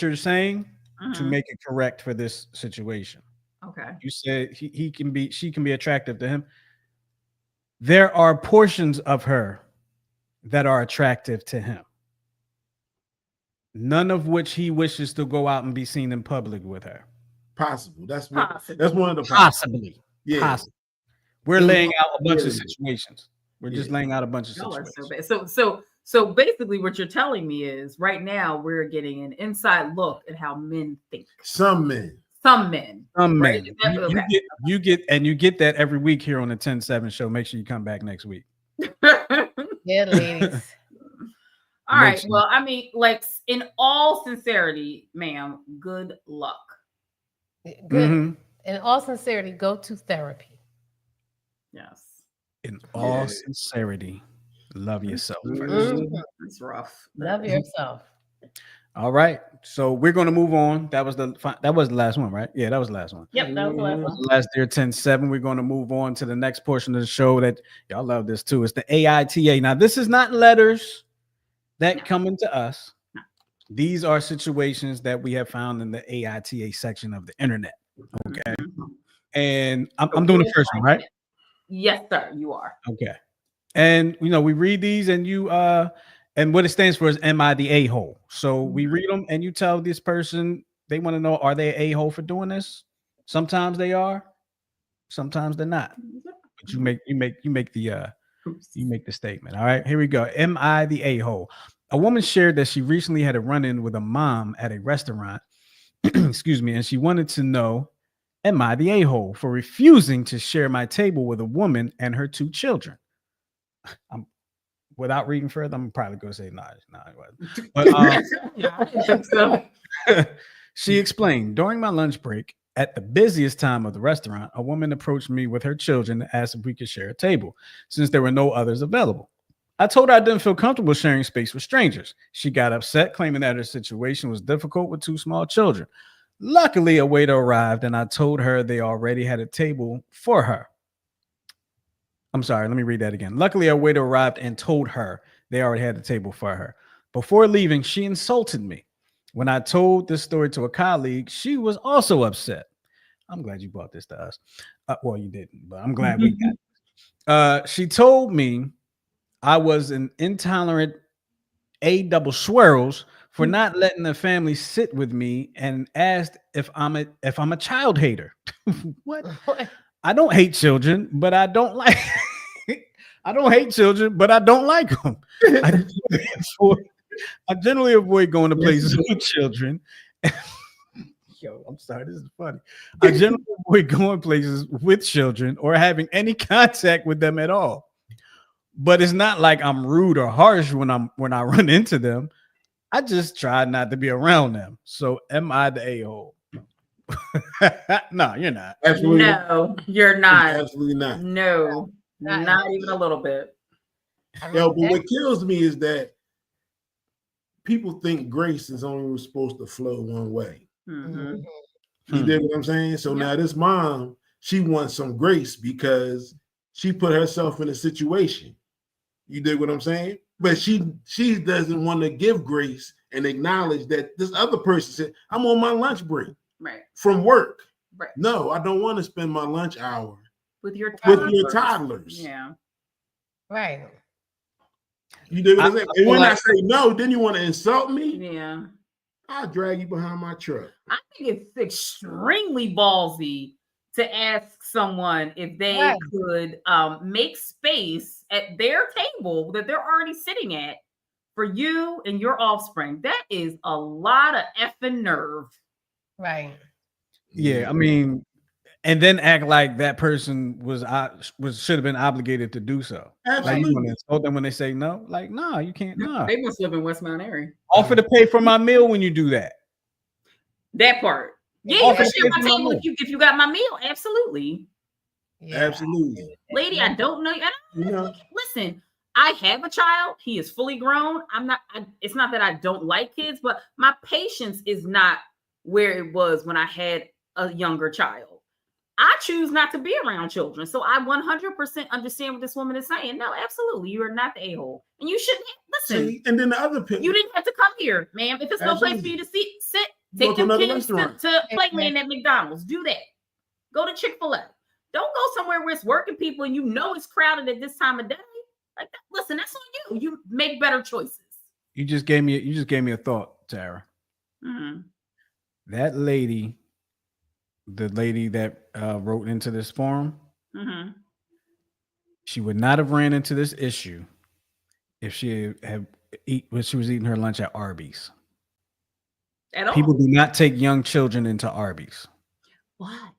you're saying to make it correct for this situation. Okay. You said she can be attractive to him. There are portions of her that are attractive to him. None of which he wishes to go out and be seen in public with her. Possible. That's one of the possibly. Yeah. Possibly. We're laying out a bunch of situations. situations. We're just laying out a bunch of situations. So basically what you're telling me is right now we're getting an inside look at how men think. Some men. Right? You get that every week here on the 10-7 show. Make sure you come back next week. Yeah, ladies. All right. Well, I mean, like in all sincerity, ma'am, good luck. Good. Mm-hmm. In all sincerity, go to therapy. Yes. In all sincerity, love yourself. It's rough. Love yourself. All right. So we're going to move on. That was the last one, right? Yeah, that was the last one. Yep, that was the last one. The last Dear 10-7. We're going to move on to the next portion of the show that y'all love this too. It's the AITA. Now, this is not letters that come into us. These are situations that we have found in the AITA section of the internet. Okay. And I'm doing the first one, right? Yes, sir. You are. Okay. And we read these and you and what it stands for is am I the a-hole? So we read them and you tell this person, they want to know, are they a-hole for doing this? Sometimes they are, sometimes they're not. But you make the statement. All right, here we go. Am I the a-hole? A woman shared that she recently had a run-in with a mom at a restaurant. Excuse me, and she wanted to know, am I the a-hole for refusing to share my table with a woman and her 2 children? Without reading further, I'm probably going to say no, it wasn't. But I didn't think so. She explained, during my lunch break at the busiest time of the restaurant, a woman approached me with her children and asked if we could share a table since there were no others available. I told her I didn't feel comfortable sharing space with strangers. She got upset, claiming that her situation was difficult with 2 small children. Luckily, a waiter arrived and I told her they already had a table for her. I'm sorry, let me read that again. Luckily, a waiter arrived and told her they already had a table for her. Before leaving, she insulted me. When I told this story to a colleague, she was also upset. I'm glad you brought this to us. Well, you didn't, but I'm glad we got it. She told me I was an intolerant double swirls for not letting the family sit with me and asked if I'm a child hater. What? I don't hate children, but I don't like I don't hate children, but I don't like them. I generally avoid going to places with children. Yo, I'm sorry, this is funny. I generally avoid going places with children or having any contact with them at all. But it's not like I'm rude or harsh when I run into them. I just try not to be around them. So am I the a-hole? No, you're not. Absolutely. No, you're not. Absolutely not. No, not even a little bit. Yo, but what kills me is that people think grace is only supposed to flow one way. Mm-hmm. You dig what I'm saying? So now this mom, she wants some grace because she put herself in a situation. You dig what I'm saying? But she doesn't want to give grace and acknowledge that this other person said, I'm on my lunch break. Right. From work. Right. No, I don't want to spend my lunch hour with your toddlers. Yeah. Right. You do what I'm saying? And when I say no, then you want to insult me? Yeah. I'll drag you behind my truck. I think it's extremely ballsy to ask someone if they could make space at their table that they're already sitting at for you and your offspring. That is a lot of effing nerve. Right. Yeah, I mean, and then act like that person should have been obligated to do so. Absolutely. Like you want to insult them when they say no. Like, no, you can't. No, they must live in West Mount Airy. Offer to pay for my meal when you do that. That part. Yeah, you can share my table if you got my meal. Absolutely. Yeah. Absolutely. Lady, I don't know you. Listen, I have a child. He is fully grown. It's not that I don't like kids, but my patience is not where it was when I had a younger child. I choose not to be around children. So I 100% understand what this woman is saying. No, absolutely. You are not the a-hole. And you shouldn't listen. See, and then the other you didn't have to come here, ma'am. If it's no place for you to sit, take them kids to Playland at McDonald's. Do that. Go to Chick-fil-A. Don't go somewhere where it's working people and you know it's crowded at this time of day. Like that. Listen, that's on you. You make better choices. You just gave me a thought, Tara. Mm-hmm. That lady, the lady that wrote into this forum, she would not have ran into this issue if she was eating her lunch at Arby's. At all. People do not take young children into Arby's. Why?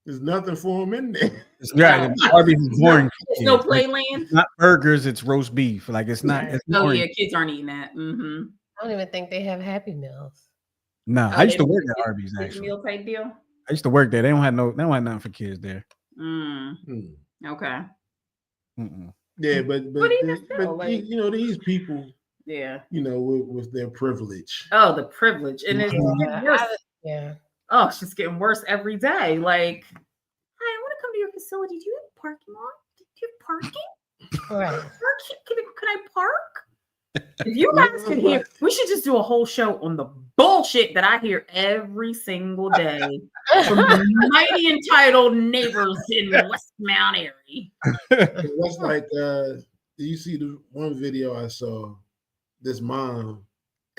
There's nothing for them in there. Right. Arby's is boring. It's no Playland. It's not burgers, it's roast beef. Like it's not. It's yeah, kids aren't eating that. I don't even think they have Happy Meals. No, I used to work at Arby's actually. Meal type deal. I used to work there. They don't have nothing for kids there. Okay. Yeah, but still, these people, Yeah. With their privilege. Oh, the privilege. And it's getting worse. Yeah. Oh, it's just getting worse every day. Like, hi, I want to come to your facility. Do you have a parking lot? Do you have parking? Right. Can I park? If you guys could hear, we should just do a whole show on the bullshit that I hear every single day from the mighty entitled neighbors in West Mount Airy. That's like, do you see the one video I saw? This mom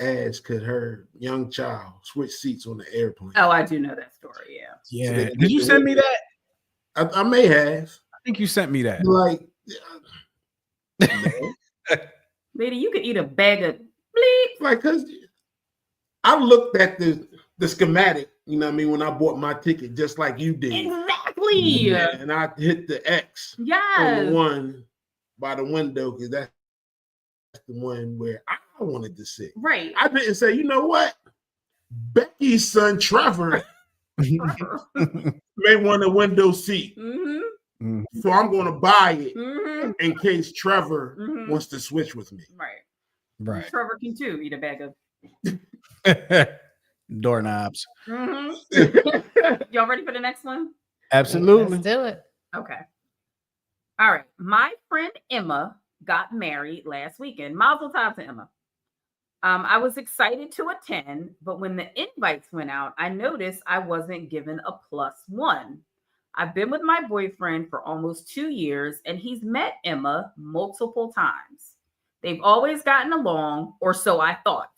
asked, could her young child switch seats on the airplane? Oh, I do know that story. Yeah. Yeah. Did you send me that? I may have. I think you sent me that. Like, Lady, you could eat a bag of bleep. Like, cause I looked at the schematic, you know what I mean, when I bought my ticket, just like you did. Exactly. Yeah, and I hit the X on Yes. the one by the window because that's the one where I wanted to sit. Right. I didn't say, you know what? Becky's son Trevor may want a window seat. So I'm going to buy it in case Trevor wants to switch with me. Right. Trevor can too eat a bag of doorknobs. Y'all ready for the next one? Absolutely. Let's do it. Okay. All right. My friend Emma got married last weekend. Mazel tov to Emma. I was excited to attend, but when the invites went out, I noticed I wasn't given a +1. I've been with my boyfriend for almost 2 years, and he's met Emma multiple times. They've always gotten along, or so I thought.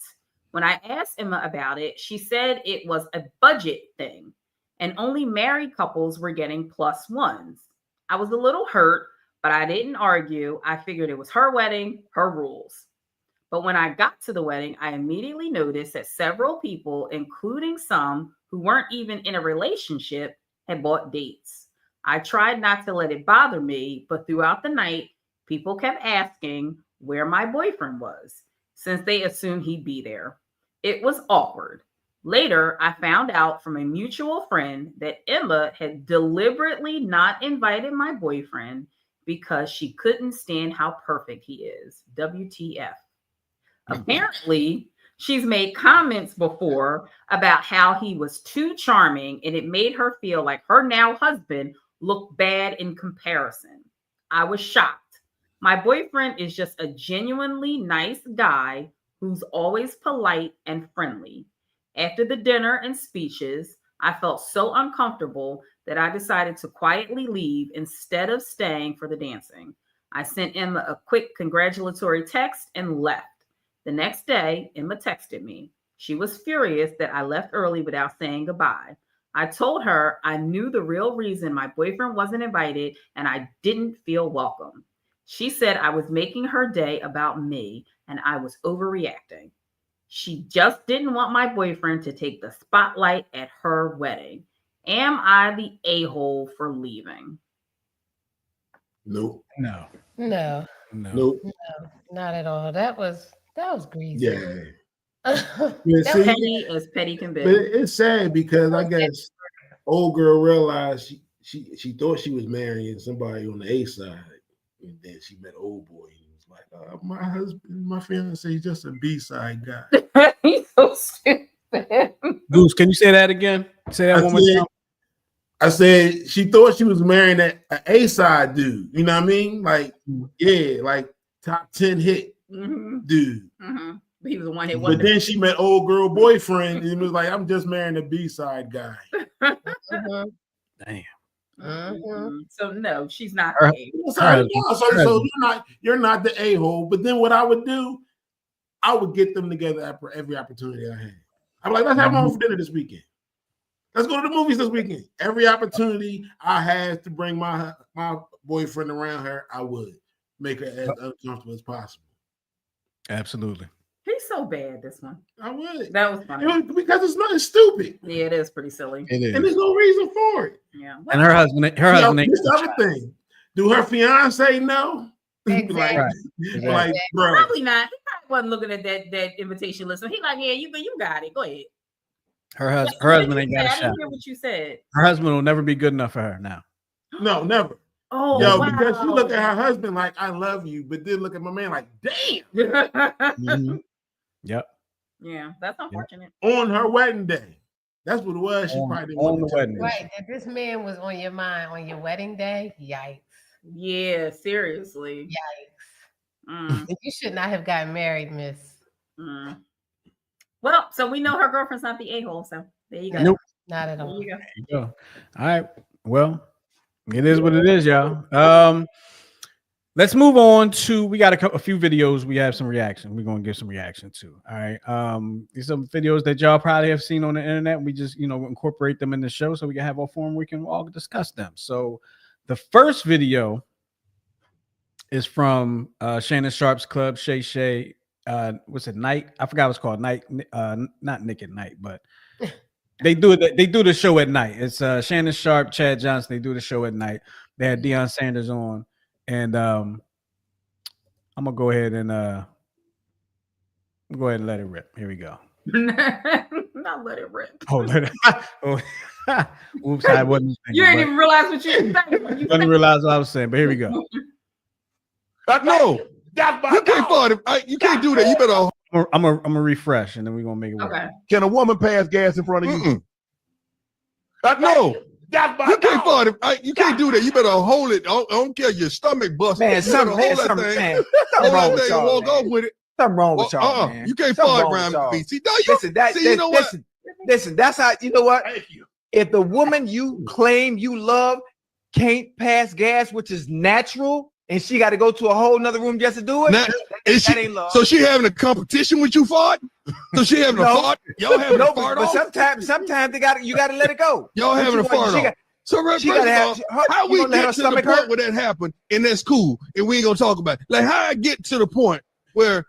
When I asked Emma about it, she said it was a budget thing, and only married couples were getting +1s. I was a little hurt, but I didn't argue. I figured it was her wedding, her rules. But when I got to the wedding, I immediately noticed that several people, including some who weren't even in a relationship, had bought dates. I tried not to let it bother me, but throughout the night, people kept asking where my boyfriend was, since they assumed he'd be there. It was awkward. Later, I found out from a mutual friend that Emma had deliberately not invited my boyfriend because she couldn't stand how perfect he is. WTF. Apparently, she's made comments before about how he was too charming, and it made her feel like her now husband looked bad in comparison. I was shocked. My boyfriend is just a genuinely nice guy who's always polite and friendly. After the dinner and speeches, I felt so uncomfortable that I decided to quietly leave instead of staying for the dancing. I sent Emma a quick congratulatory text and left. The next day, Emma texted me. She was furious that I left early without saying goodbye. I told her I knew the real reason my boyfriend wasn't invited and I didn't feel welcome. She said I was making her day about me and I was overreacting. She just didn't want my boyfriend to take the spotlight at her wedding. Am I the a-hole for leaving? Nope. No. No. Nope. No, not at all. That was greasy. Yeah. That's petty as petty can be. But it's sad because I guess old girl realized she thought she was marrying somebody on the A side, and then she met old boy. And was like, my husband, my fiance is just a B side guy. He's so stupid. Goose, can you say that again? Say that one more time. I said she thought she was marrying an A side dude. You know what I mean? Like, yeah, like top 10 hit dude. But he was the one hit. But then she met old girl boyfriend and was like, I'm just marrying a B side guy. Damn. So no, she's not. So you're not the a-hole. But then what I would do, I would get them together every opportunity I had. I'm like, let's have one for dinner this weekend. Let's go to the movies this weekend. Every opportunity I had to bring my boyfriend around her, I would make her as uncomfortable as possible. Absolutely. He's so bad, this one. I would. That was funny. Because it's nothing stupid. Yeah, it is pretty silly. It is. And there's no reason for it. Yeah. And her husband This other thing. Do her fiance know? Exactly. Like, bro. Probably not. He probably wasn't looking at that invitation list. So he like, yeah, you got it. Go ahead. Her husband ain't got a I shot. didn't hear what you said. Her husband will never be good enough for her now. No, never. Oh, Yo, wow. because she look at her husband like I love you, but then look at my man like damn. Mhm. Yep. Yeah, that's unfortunate. On her wedding day. That's what it was. She On- probably didn't on want the to tell wedding me. day. Right, that this man was on your mind on your wedding day. Yikes. Yeah, seriously. Yikes. Mm, You should not have gotten married, miss. mm. Well, so we know her girlfriend's not the a-hole, so there you go. No, not at There all. you go. There you go. All right. Well, it is what it is, y'all. Let's move on to, we got a few videos. We have some reaction. We're going to give some reaction to. All right. These are some videos that y'all probably have seen on the internet. We just, incorporate them in the show so we can have a forum. We can all discuss them. So the first video is from Shannon Sharp's club, Shay Shay. What's it, Night? I forgot what's called. Night, not Nick at Night, but they do it. They do the show at night. It's Shannon Sharp, Chad Johnson. They do the show at night. They had Deion Sanders on, and I'm gonna go ahead and let it rip. Here we go. Not let it rip. Oh, let it. Oh, oops, I wasn't. You didn't even realize what you were saying. I didn't realize what I was saying, but here we go. No, you can't fart it. You can't do that. You better. I'm gonna refresh, and then we're gonna make it work. Okay. Can a woman pass gas in front of you? No, you can't fart it. You can't do that. You better hold it. I don't care your stomach bust. Man, you something hold that thing. Hold wrong that with thing and y'all, walk off man. with it. Something wrong with y'all, man. You can't Something fart wrong with around y'all. me. See, Listen, you know what? listen, that's how, you know what? If the woman you claim you love can't pass gas, which is natural, and she got to go to a whole nother room just to do it, Now, that ain't love. So she having a competition with you fart? So she having a No. fart? Y'all having No, a fart but off? sometimes you got to let it go. Y'all What having you a fart want? off. So first she of gotta all, have- how you we gonna let her get to the stomach point hurt? where that happened, and that's cool, and we ain't gonna talk about it. Like how I get to the point where,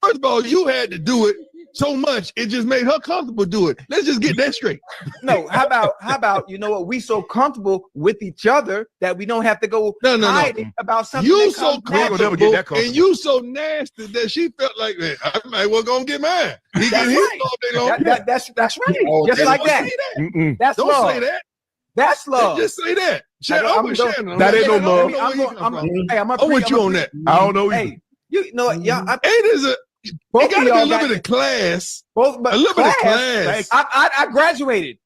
first of all, you had to do it so much, it just made her comfortable do it. Let's just get that straight. No, how about you know what? We so comfortable with each other that we don't have to go No. hiding about something. You that so comes natural. comfortable, and you so nasty that she felt like, man, I might well go and get mine. He get his right. all day long. That's right. Oh, Just don't like that. Say that. That's Don't love. say that. That's love. Just say that. Shannon, I'm with Shannon. That ain't no love. I'm with you on that. I don't know. Hey, you know what? Y'all, It both got to of be a y'all little got bit of class. both, but A little bit of class. I graduated.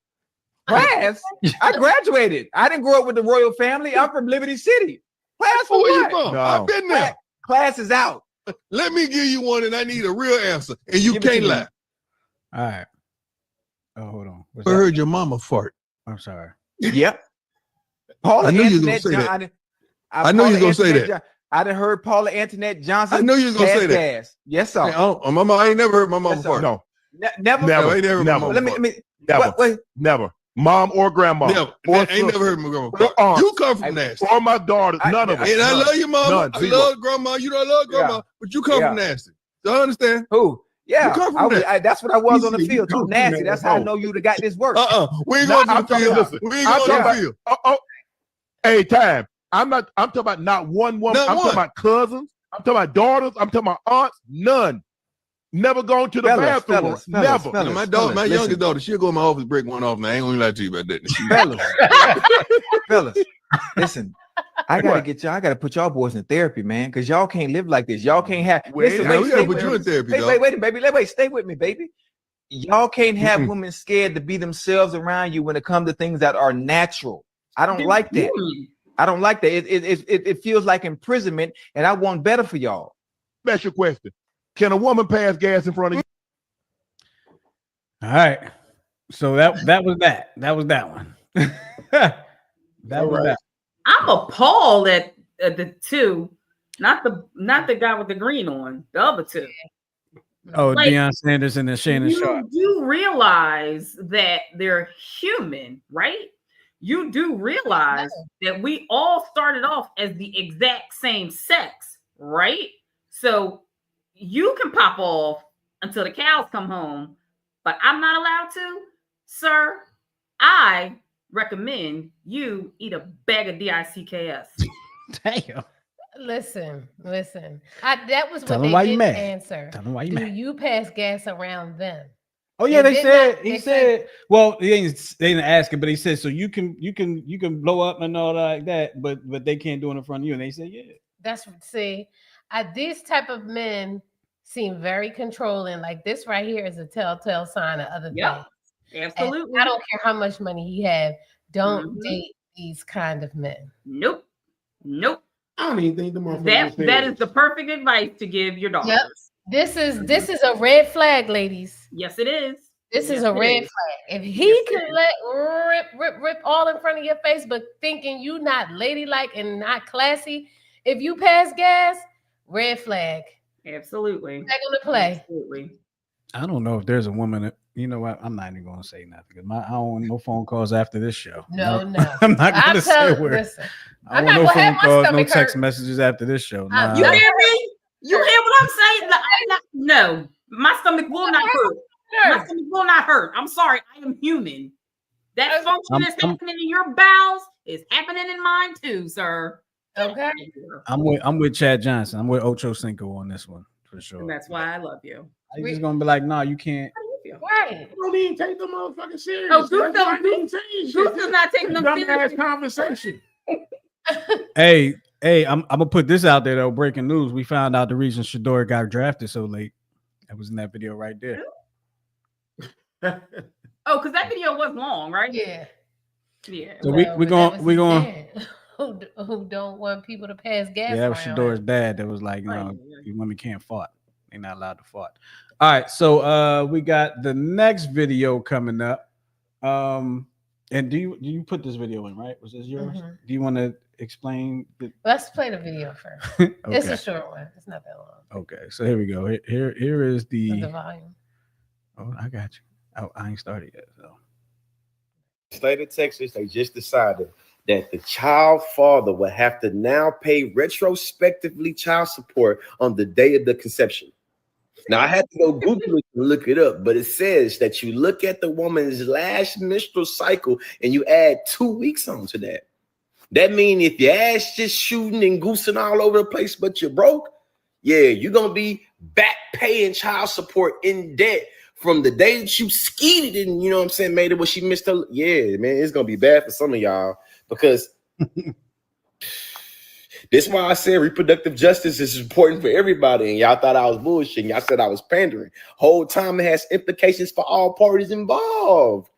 Class. I graduated. I didn't grow up with the royal family. I'm from Liberty City. Class for Where you what? from? No. I've been there. Class is out. Let me give you one, and I need a real answer, and you Give it to can't me. lie. All right. Oh, hold on. What's I that? heard your mama fart. I'm sorry. Yep. Paula I knew you was Antoinette gonna say John- that. I knew you was gonna say Antoinette that. I done heard Paula Antoinette Johnson. I knew you was gonna pass say that. gas. Yes, sir. Mama, I ain't never heard my mama Yes, sir. fart. No, Never. No, I ain't never heard my Never. mama Let me. fart. never, Wait. never. Mom or grandma. Never. Or I ain't sister, never heard my grandma or fart. aunt, You come from nasty. or my daughter. None of it. And I None. love your mama. None. I Zero. love grandma. You know I love grandma, but you come from nasty. So I understand. Who? Yeah, You come from that. that's what I was on the You field. come Too from nasty. that. That's how I Oh. know you to got this work. We ain't Nah, going to I'm the talking- field. listen, We ain't I'm going to talking the about- field. Hey, time. I'm talking about not one woman. Not I'm one. talking about cousins. I'm talking about daughters. I'm talking about aunts. None. Never gone to the bathroom. fellas, Never. fellas. My daughter, my listen. youngest daughter, she'll go in my office, break one off. Man, I ain't gonna lie to you about that. Fellas, listen. I gotta What? get y'all. I gotta put y'all boys in therapy, man, because y'all can't live like this. Y'all can't have. Wait, Listen, Man, we gotta stay put with you me. in therapy, dog. Wait, baby. Stay with me, baby. Y'all can't have Mm-mm. women scared to be themselves around you when it comes to things that are natural. I don't like that. I don't like that. It feels like imprisonment, and I want better for y'all. Special question. Can a woman pass gas in front of you? All right. So that was that. That was that one. that All was right. that. I'm appalled at the two, not the guy with the green on, the other two. Oh, Like, Deion Sanders and then Shannon Sharp. You do realize that they're human, right? You do realize that we all started off as the exact same sex, right? So you can pop off until the cows come home, but I'm not allowed to, sir. I recommend you eat a bag of DICKS. Damn. Listen. That was Tell what them they why you didn't mad. answer. Tell them why you Do mad. you pass gas around them? Oh yeah, They they did said not- he they said. Well, they didn't ask him, but he said so you can blow up and all like that, but they can't do it in front of you. And they said yeah. That's see, these type of men seem very controlling. Like this right here is a telltale sign of other Yep. things. And Absolutely. I don't care how much money he have. Don't Mhm. date these kind of men. Nope. Nope. I don't even think the motherfucker That is the perfect advice to give your daughters. Yep. This is a red flag, ladies. Yes, it is. This Yes, is a it red is. flag. If he Yes, it can is. let rip all in front of your face, but thinking you not ladylike and not classy, if you pass gas, red flag. Absolutely. Back on the play. Absolutely. I don't know if there's a woman that you know what. I'm not even going to say nothing because I don't want no phone calls after this show. No. I'm not going to say a word. Listen, I I'm want not no gonna have phone my calls, no stomach text hurt. messages after this show. I- Nah. You No. hear me? You hear what I'm saying? No, my stomach will not hurt. My stomach will not hurt. I'm sorry. I am human. That function that's happening in your bowels is happening in mine too, sir. Okay. I'm with Chad Johnson. I'm with Ocho Cinco on this one for sure. And that's why I love you. I'm just gonna be like, nah, you can't. How do you feel? Right. don't even take the motherfucking serious. Oh, Goose That's why I don't- didn't say shit. Goose is not taking them Dumbass seriously. conversation. Hey, I'm gonna put this out there though. Breaking news: we found out the reason Shador got drafted so late. That was in that video right there. Oh, because that video was long, right? Yeah. Yeah. So Well, we but going that we was going. his dad, who don't want people to pass gas. Yeah, that was around Shador's him. dad. That was like, you Right, know, right. women can't fart. They're not allowed to fart. All right, so we got the next video coming up. And do you put this video in, right? Was this yours? Mhm. Do you want to explain the Let's play the video first. It's a okay. short one. It's not that long. Okay, so here we go. Here is The the volume. oh, I got you. I ain't started yet. So State of Texas, they just decided that the child father will have to now pay retrospectively child support on the day of the conception. Now, I had to go Google it and look it up, but it says that you look at the woman's last menstrual cycle and you add 2 weeks onto that. That means if your ass just shooting and goosing all over the place, but you're broke, yeah, you're going to be back paying child support in debt from the day that you skeeted and, you know what I'm saying, made it where she missed her. Yeah, man, it's going to be bad for some of y'all because this is why I said reproductive justice is important for everybody. And y'all thought I was bullshitting. Y'all said I was pandering. Whole time it has implications for all parties involved.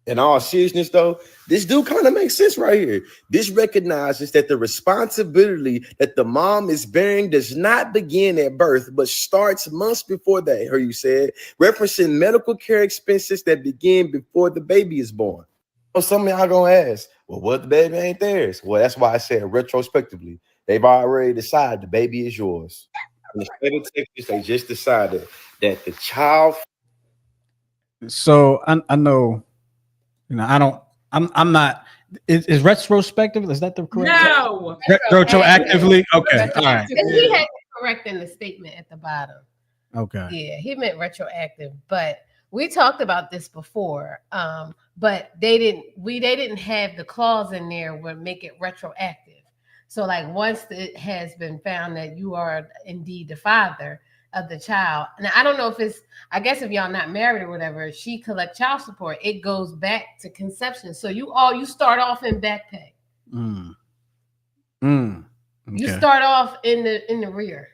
In all seriousness, though, this do kind of make sense right here. This recognizes that the responsibility that the mom is bearing does not begin at birth, but starts months before that, you said, referencing medical care expenses that begin before the baby is born. So some of y'all gonna ask, well, what the baby ain't theirs? Well, that's why I said retrospectively. They've already decided the baby is yours. In the state of Texas, they just decided that the child. so I know, you know, I'm not. Is retrospective? Is that the correct? No. Retroactively. Okay. All right. And he had to correct in the statement at the bottom. Okay. Yeah, he meant retroactive, but we talked about this before. But they didn't have the clause in there where make it retroactive. So like once it has been found that you are indeed the father of the child, and I don't know if it's, I guess if y'all not married or whatever, she collect child support, it goes back to conception. So you start off in back pay. Okay. You start off in the rear.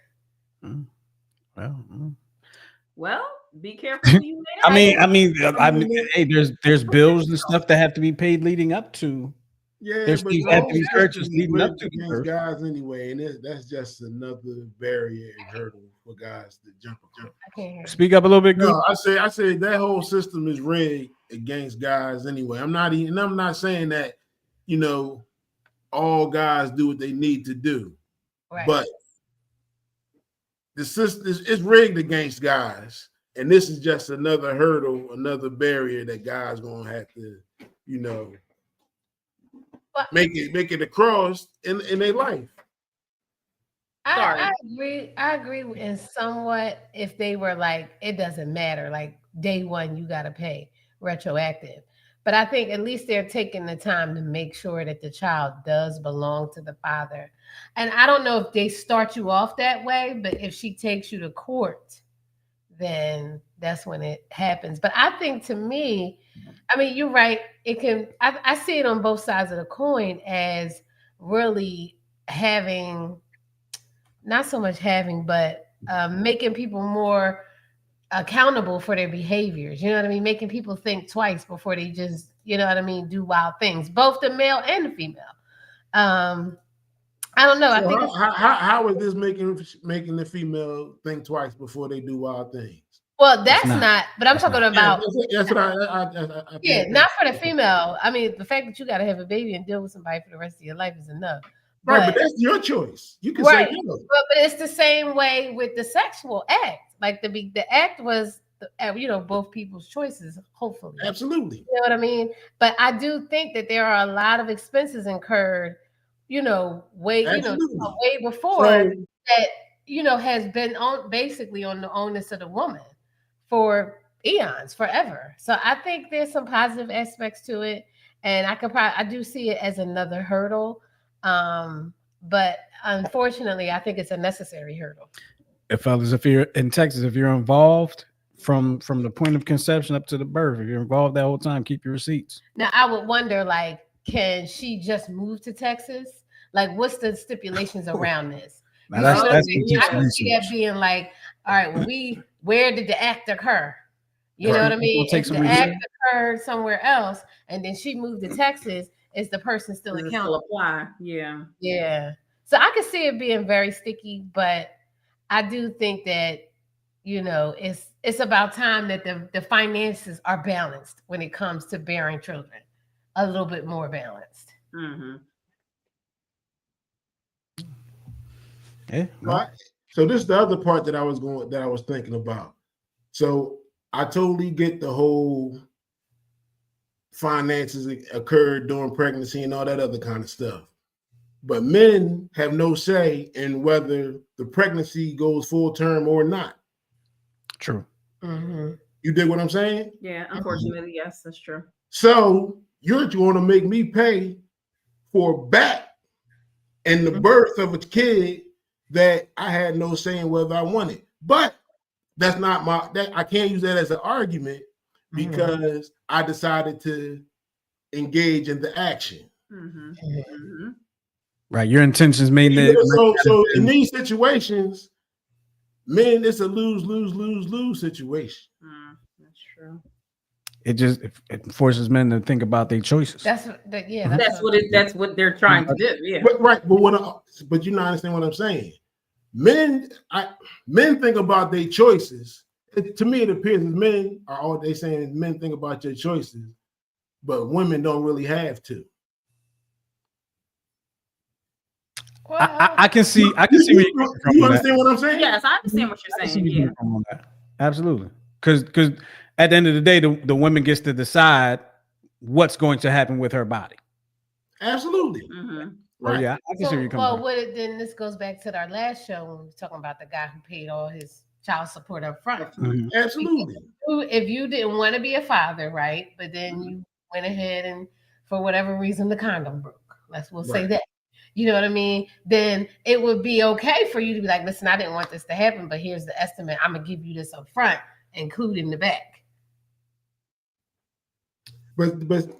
Well, be careful who you lay I down mean, with. hey, there's bills and stuff that have to be paid leading up to. Yeah, There's but things the that have whole to be system purchased is leading up rigged to the against birth. guys anyway, and that's just another barrier and hurdle for guys to jump. I can't hear. Speak up a little bit. No, I say that whole system is rigged against guys anyway. I'm not saying that, you know, all guys do what they need to do, Right. but the system is rigged against guys, and this is just another hurdle, another barrier that guys gonna have to, you know, make it across in their life. I agree in somewhat if they were like, it doesn't matter, like day one you got to pay retroactive. But I think at least they're taking the time to make sure that the child does belong to the father. And I don't know if they start you off that way, but if she takes you to court, then that's when it happens. But I think, to me, I mean, you're right. It can. I see it on both sides of the coin as really having, not so much having, but making people more accountable for their behaviors. You know what I mean? Making people think twice before they just, you know what I mean, do wild things. Both the male and the female. I don't know. So I think how is this making the female think twice before they do wild things? well, that's not. But I'm talking about. That's what I Yeah, not for the female. I mean, the fact that you got to have a baby and deal with somebody for the rest of your life is enough. Right, but that's your choice. You can right, say no. but it's the same way with the sexual act. Like the act was, both people's choices. Hopefully, Absolutely. You know what I mean? But I do think that there are a lot of expenses incurred, way before that, has been on basically on the onus of the woman for eons, forever. So I think there's some positive aspects to it, and I do see it as another hurdle. But unfortunately, I think it's a necessary hurdle. Fellas, if you're in Texas, if you're involved from the point of conception up to the birth, if you're involved that whole time, keep your receipts. Now, I would wonder, like, can she just move to Texas? Like, what's the stipulations around this? Now that's I can see that being like, all right, well, where did the act occur? You know what I mean? If the act occurred somewhere else, and then she moved to Texas, is the person still accountable? Apply? Yeah. Yeah. So I can see it being very sticky, but I do think that, it's about time that the finances are balanced when it comes to bearing children, a little bit more balanced. Mm-hmm. Yeah. So this is the other part that I was thinking about. So I totally get the whole finances occurred during pregnancy and all that other kind of stuff. But men have no say in whether the pregnancy goes full term or not. True. Mm-hmm. You dig what I'm saying? Yeah, unfortunately, yes, that's true. So you're going to make me pay for back and the birth of a kid that I had no say in whether I wanted. But that's not I can't use that as an argument because I decided to engage in the action. Mm-hmm. Mm-hmm. Right. Your intentions may not. So in these situations, men, it's a lose situation. That's true. It forces men to think about their choices. That's what they're trying to do. Yeah. But you not understand what I'm saying. Men think about their choices. To me, it appears as men are all they saying is men think about their choices, but women don't really have to. Well, I can see where you understand what I'm saying? Yes, I understand what you're saying. Yeah. Absolutely. Because at the end of the day, the woman gets to decide what's going to happen with her body. Absolutely. Mm-hmm. Well, yeah, I can see where you're coming from. Then this goes back to our last show when we were talking about the guy who paid all his child support up front. Mm-hmm. Absolutely. If you didn't want to be a father, right? But then you went ahead and for whatever reason the condom broke. We'll say that. You know what I mean? Then it would be okay for you to be like, listen, I didn't want this to happen, but here's the estimate. I'm gonna give you this up front, including the back. But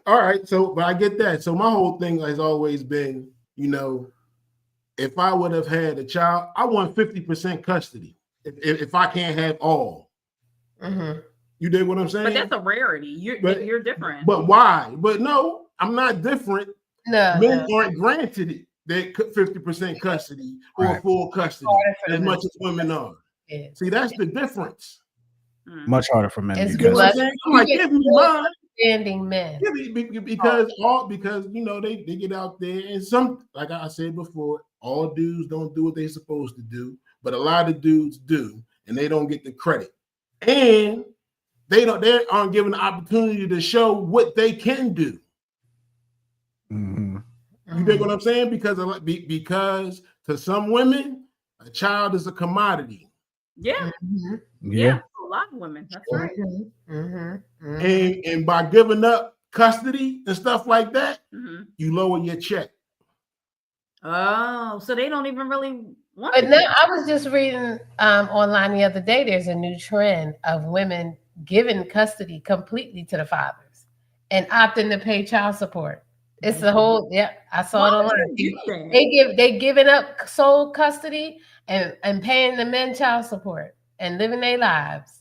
all right, but I get that. So my whole thing has always been, if I would have had a child, I want 50% custody. If I can't have all. Mm-hmm. You dig what I'm saying? But that's a rarity. You're different. But why? But no, I'm not different. Men aren't granted it. They 50% custody or full custody as much as women are. Yeah. See, that's the difference. Much harder for men. It's because I'm like, give me mine. Standing men. Because they get out there and some, like I said before, all dudes don't do what they're supposed to do, but a lot of dudes do, and they don't get the credit. And they aren't given the opportunity to show what they can do. Mm-hmm. You dig what I'm saying? Because to some women, a child is a commodity. Yeah. Mm-hmm. Yeah. A lot of women. That's right. Mm-hmm. Mm-hmm. And by giving up custody and stuff like that, you lower your check. Oh, so they don't even really But now I was just reading online the other day. There's a new trend of women giving custody completely to the fathers and opting to pay child support. It's the whole I saw it online. They giving up sole custody and paying the men child support and living their lives.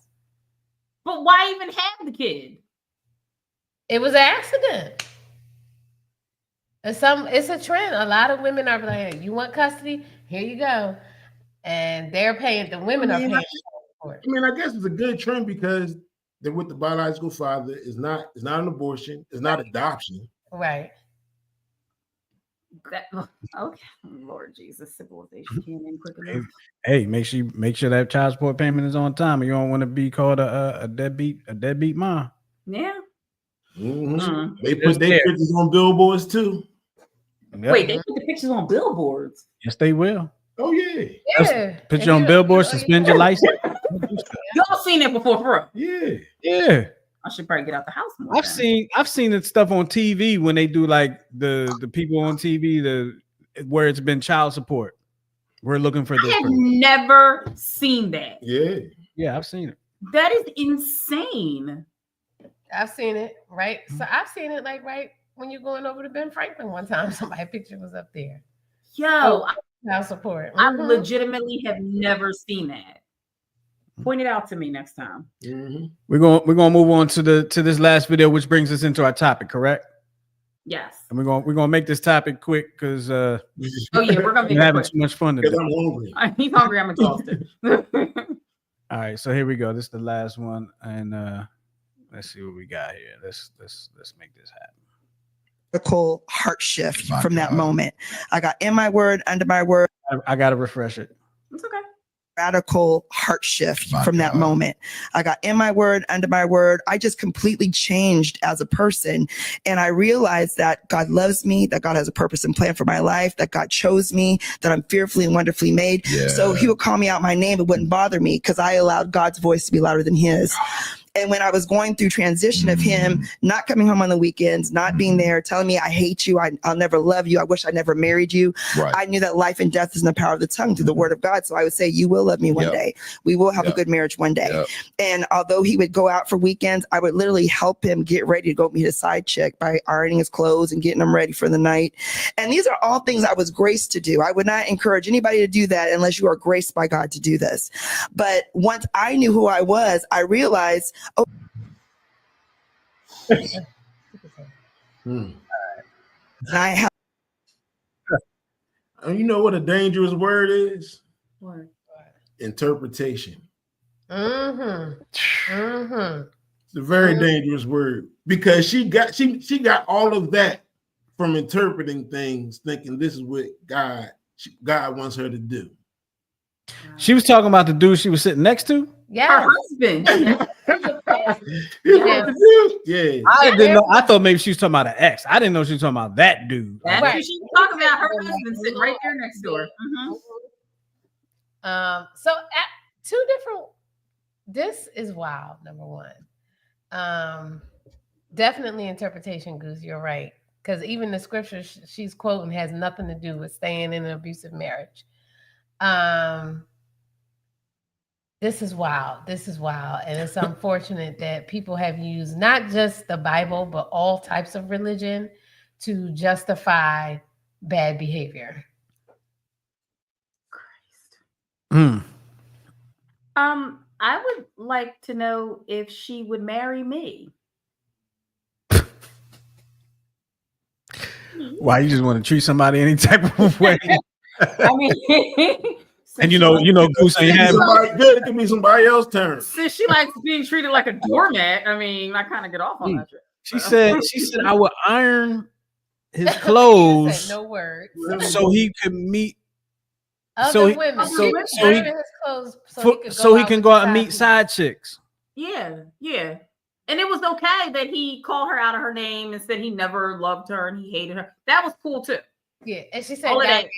But why even have the kid? It was an accident. It's a trend. A lot of women are like, hey, you want custody? Here you go. And they're paying, the women are paying for it. I mean, I guess it's a good trend because they're with the biological father. It's not an abortion. It's not adoption. Right. Okay. Lord Jesus, civilization came in quick enough. Hey, make sure that child support payment is on time. You don't want to be called a deadbeat mom. Yeah. Mm-hmm. They put their pictures on billboards too. Yep. Wait, they put the pictures on billboards? Yes, they will. Oh yeah. Put you on billboards, suspend your license. Y'all seen it before, bro? Yeah. I should probably get out the house more. I've seen the stuff on TV when they do like the people on TV where it's been child support. We're looking for this. I have never seen that. Yeah, I've seen it. That is insane. I've seen it, right? So I've seen it like right when you're going over to Ben Franklin one time, somebody's picture was up there. Yo, child support. I legitimately have never seen that. Point it out to me next time. We're gonna move on to this last video, which brings us into our topic, correct? Yes. And we're gonna make this topic quick because we're gonna be having too much fun today. I'm hungry. He's hungry. I'm exhausted. All right, so here we go. This is the last one, and let's see what we got here. Let's make this happen. Radical heart shift from that moment. I got in my word, under my word. I gotta refresh it. It's okay. Radical heart shift from that moment. I got in my word, under my word. I just completely changed as a person. And I realized that God loves me, that God has a purpose and plan for my life, that God chose me, that I'm fearfully and wonderfully made. So he would call me out my name. It wouldn't bother me because I allowed God's voice to be louder than his. And when I was going through transition of him not coming home on the weekends, not being there, telling me, I hate you, I'll never love you, I wish I never married you. Right. I knew that life and death is in the power of the tongue through the word of God. So I would say, you will love me one day. We will have a good marriage one day. And although he would go out for weekends, I would literally help him get ready to go meet a side chick by ironing his clothes and getting them ready for the night. And these are all things I was graced to do. I would not encourage anybody to do that unless you are graced by God to do this. But once I knew who I was, I realized, I have. You know what a dangerous word is? What? Interpretation. Mm-hmm. Mm-hmm. It's a very dangerous word because she got all of that from interpreting things, thinking this is what God wants her to do. She was talking about the dude she was sitting next to. Yeah, her husband. Yeah. I didn't know. I thought maybe she was talking about an ex. I didn't know she was talking about that dude. That's what she was talking about. Her husband sitting right there next door. So at two different. This is wild. Number one, definitely interpretation. Goose, you're right. Because even the scripture she's quoting has nothing to do with staying in an abusive marriage. This is wild. This is wild. And it's unfortunate that people have used not just the Bible, but all types of religion to justify bad behavior. Christ. I would like to know if she would marry me. Why, you just want to treat somebody any type of way? I mean, and you know, Goose ain't having good. It could be somebody else's turn. Since she likes being treated like a doormat, I mean, I kind of get off on that trip. She said, I would iron his clothes. No words. So he could meet other women. So he can go out and meet side chicks. Yeah. And it was okay that he called her out of her name and said he never loved her and he hated her. That was cool too. Yeah, and she said all of that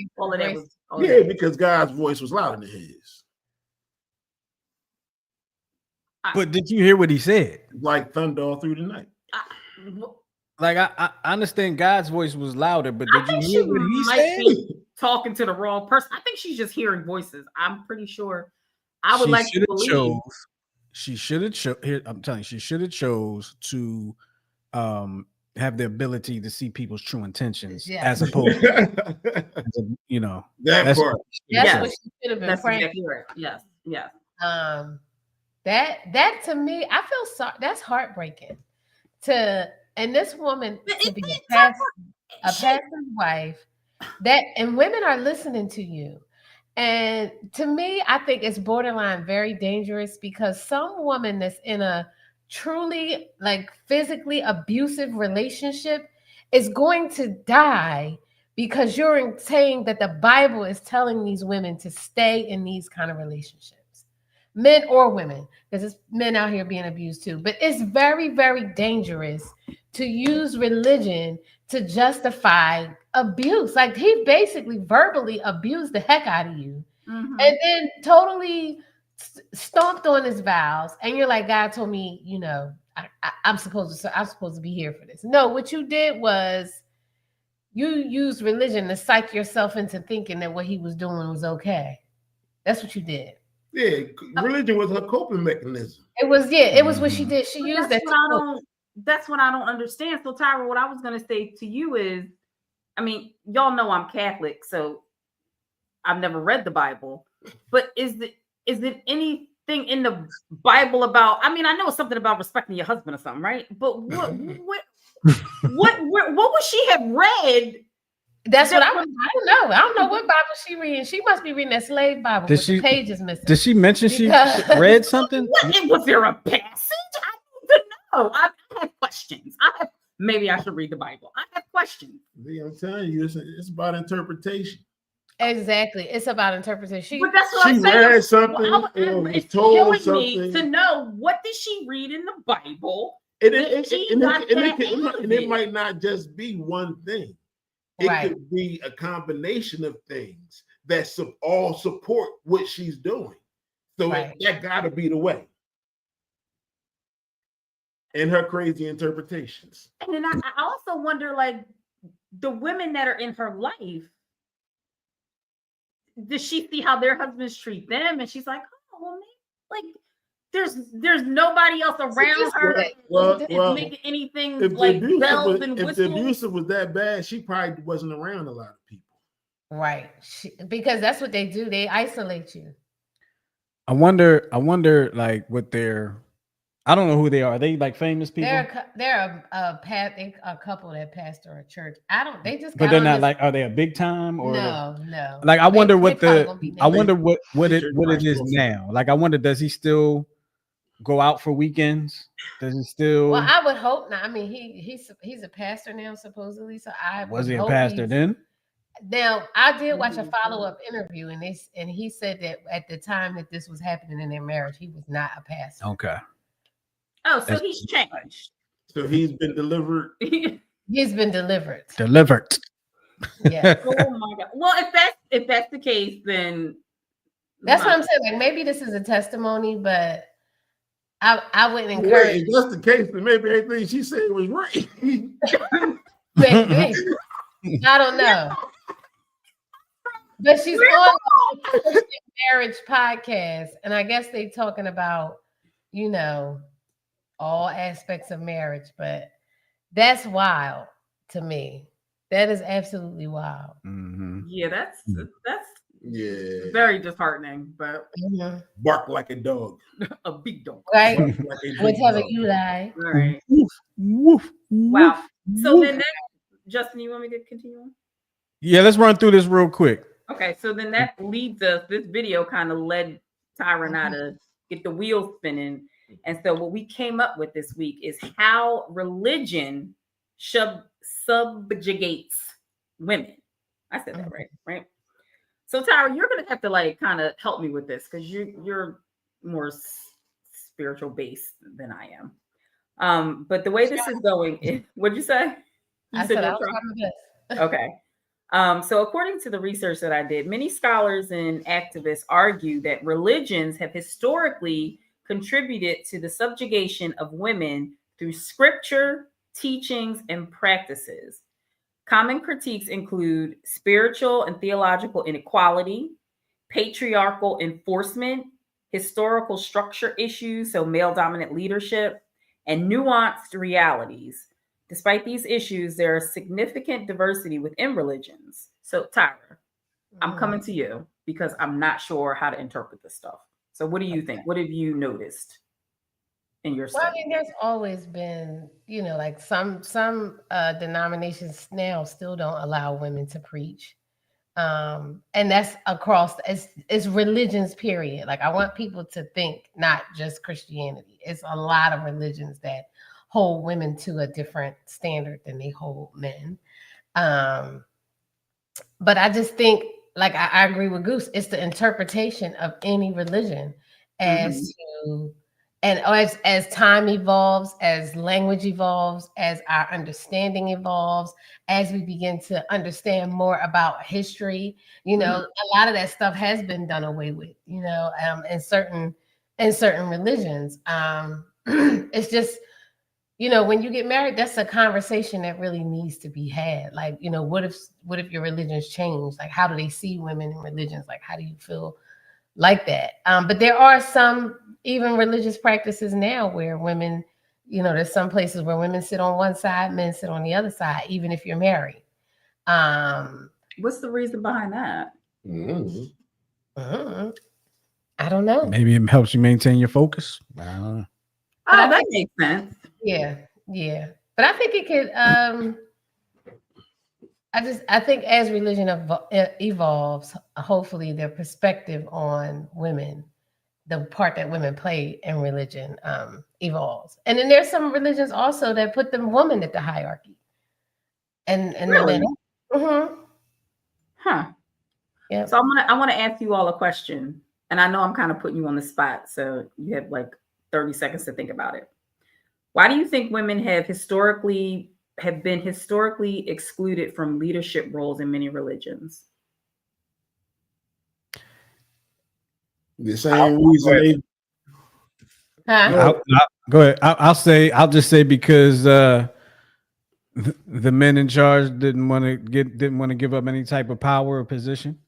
was because God's voice was louder than his. But did you hear what he said? Like thunder all through the night. Like I understand God's voice was louder, but did you hear what he said? talking to the wrong person. I think she's just hearing voices. I'm pretty sure. I would like to believe she should have chose. Here, I'm telling you, she should have chose to have the ability to see people's true intentions, as opposed to, you know, That part. That's what she should have been That's praying. exactly right. Yes, yes. That to me, I feel sorry. That's heartbreaking. And this woman to be a pastor's wife. And women are listening to you. And to me, I think it's borderline very dangerous, because some woman that's in a truly like physically abusive relationship is going to die because you're saying that the Bible is telling these women to stay in these kind of relationships, men or women, because it's men out here being abused too. But it's very, very dangerous to use religion to justify abuse. Like, he basically verbally abused the heck out of you, and then totally stomped on his vows. And you're like, God told me, you know, I'm supposed to be here for this. No, what you did was you used religion to psych yourself into thinking that what he was doing was okay. That's what you did. Yeah, religion was her coping mechanism. It was what she did. She used that. That's what I don't understand. So, Tyra, what I was going to say to you is, I mean, y'all know I'm Catholic, so I've never read the Bible. But is it anything in the Bible about? I mean, I know it's something about respecting your husband or something, right? But what would she have read? That's what I don't know. I don't know what Bible she reading. She must be reading that slave Bible with the pages missing. Did she mention she read something? Was there a passage? I need to know. I have questions. Maybe I should read the Bible. I have questions. I'm telling you, it's about interpretation. Exactly, it's about interpretation. But that's what I'm saying. Read something. It's killing me to know, what did she read in the Bible? And it might not just be one thing. It could be a combination of things that all support what she's doing. So that got to be the way. And her crazy interpretations. And then I also wonder, like, the women that are in her life, does she see how their husbands treat them? And she's like, oh, well, like, there's nobody else around her that is making anything like bells and whistles. If the abusive was that bad, she probably wasn't around a lot of people. Right. Because that's what they do. They isolate you. I wonder like what they're, I don't know who they are. Are they like famous people? They're a couple that pastor a church. They just. But they're not like. Are they a big time or no? Like, I wonder what it is now. Like, I wonder, does he still go out for weekends? Does he still? Well, I would hope not. I mean, he's a pastor now, supposedly. So was he a pastor then? Now, I did watch a follow-up interview, and he said that at the time that this was happening in their marriage, he was not a pastor. Okay. Oh, so he's changed. So he's been delivered. He's been delivered. Delivered. Yeah. Oh my God. Well, if that's the case, then that's what I'm saying. Like, maybe this is a testimony, but I wouldn't encourage. If that's the case, then maybe everything she said was right. Maybe. I don't know. But she's on a marriage podcast, and I guess they're talking about, you know, all aspects of marriage, but that's wild to me. That is absolutely wild. Mm-hmm. Yeah, that's very disheartening. But bark like a dog, a big dog, right? Whatever you like. All right. Woof. Wow. So then, Justin, you want me to continue on? Yeah, let's run through this real quick. Okay, so then that leads us. This video kind of led Tyra and I to get the wheels spinning. And so what we came up with this week is how religion subjugates women. I said that right? So Tyra, you're gonna have to like kind of help me with this because you're more spiritual based than I am. But the way this is going, what'd you say? I said I'll try my best. Okay. So according to the research that I did, many scholars and activists argue that religions have historically contributed to the subjugation of women through scripture, teachings, and practices. Common critiques include spiritual and theological inequality, patriarchal enforcement, historical structure issues, so male dominant leadership, and nuanced realities. Despite these issues, there is significant diversity within religions. So, Tyra, I'm coming to you because I'm not sure how to interpret this stuff. So, what do you think? What have you noticed in your study? Well, I mean, there's always been, like some denominations now still don't allow women to preach. And that's across it's religions, period. Like, I want people to think not just Christianity. It's a lot of religions that hold women to a different standard than they hold men. But I just think, like, I agree with Goose, it's the interpretation of any religion as to, and as time evolves, as language evolves, as our understanding evolves, as we begin to understand more about history, a lot of that stuff has been done away with, in certain religions. It's just, when you get married, that's a conversation that really needs to be had. Like, what if your religions change? Like, how do they see women in religions? Like, how do you feel like that? But there are some even religious practices now where women, there's some places where women sit on one side, men sit on the other side, even if you're married. What's the reason behind that? I don't know. Maybe it helps you maintain your focus. I don't know. Oh, that makes sense. Yeah. But I think it could. I think as religion evolves, hopefully their perspective on women, the part that women play in religion, evolves. And then there's some religions also that put the woman at the hierarchy. And really? The men. Huh. Yeah. So I want to ask you all a question, and I know I'm kind of putting you on the spot, so you have like 30 seconds to think about it. Why do you think women have been historically excluded from leadership roles in many religions? The same reason. Go ahead. I'll just say because the men in charge didn't want to give up any type of power or position.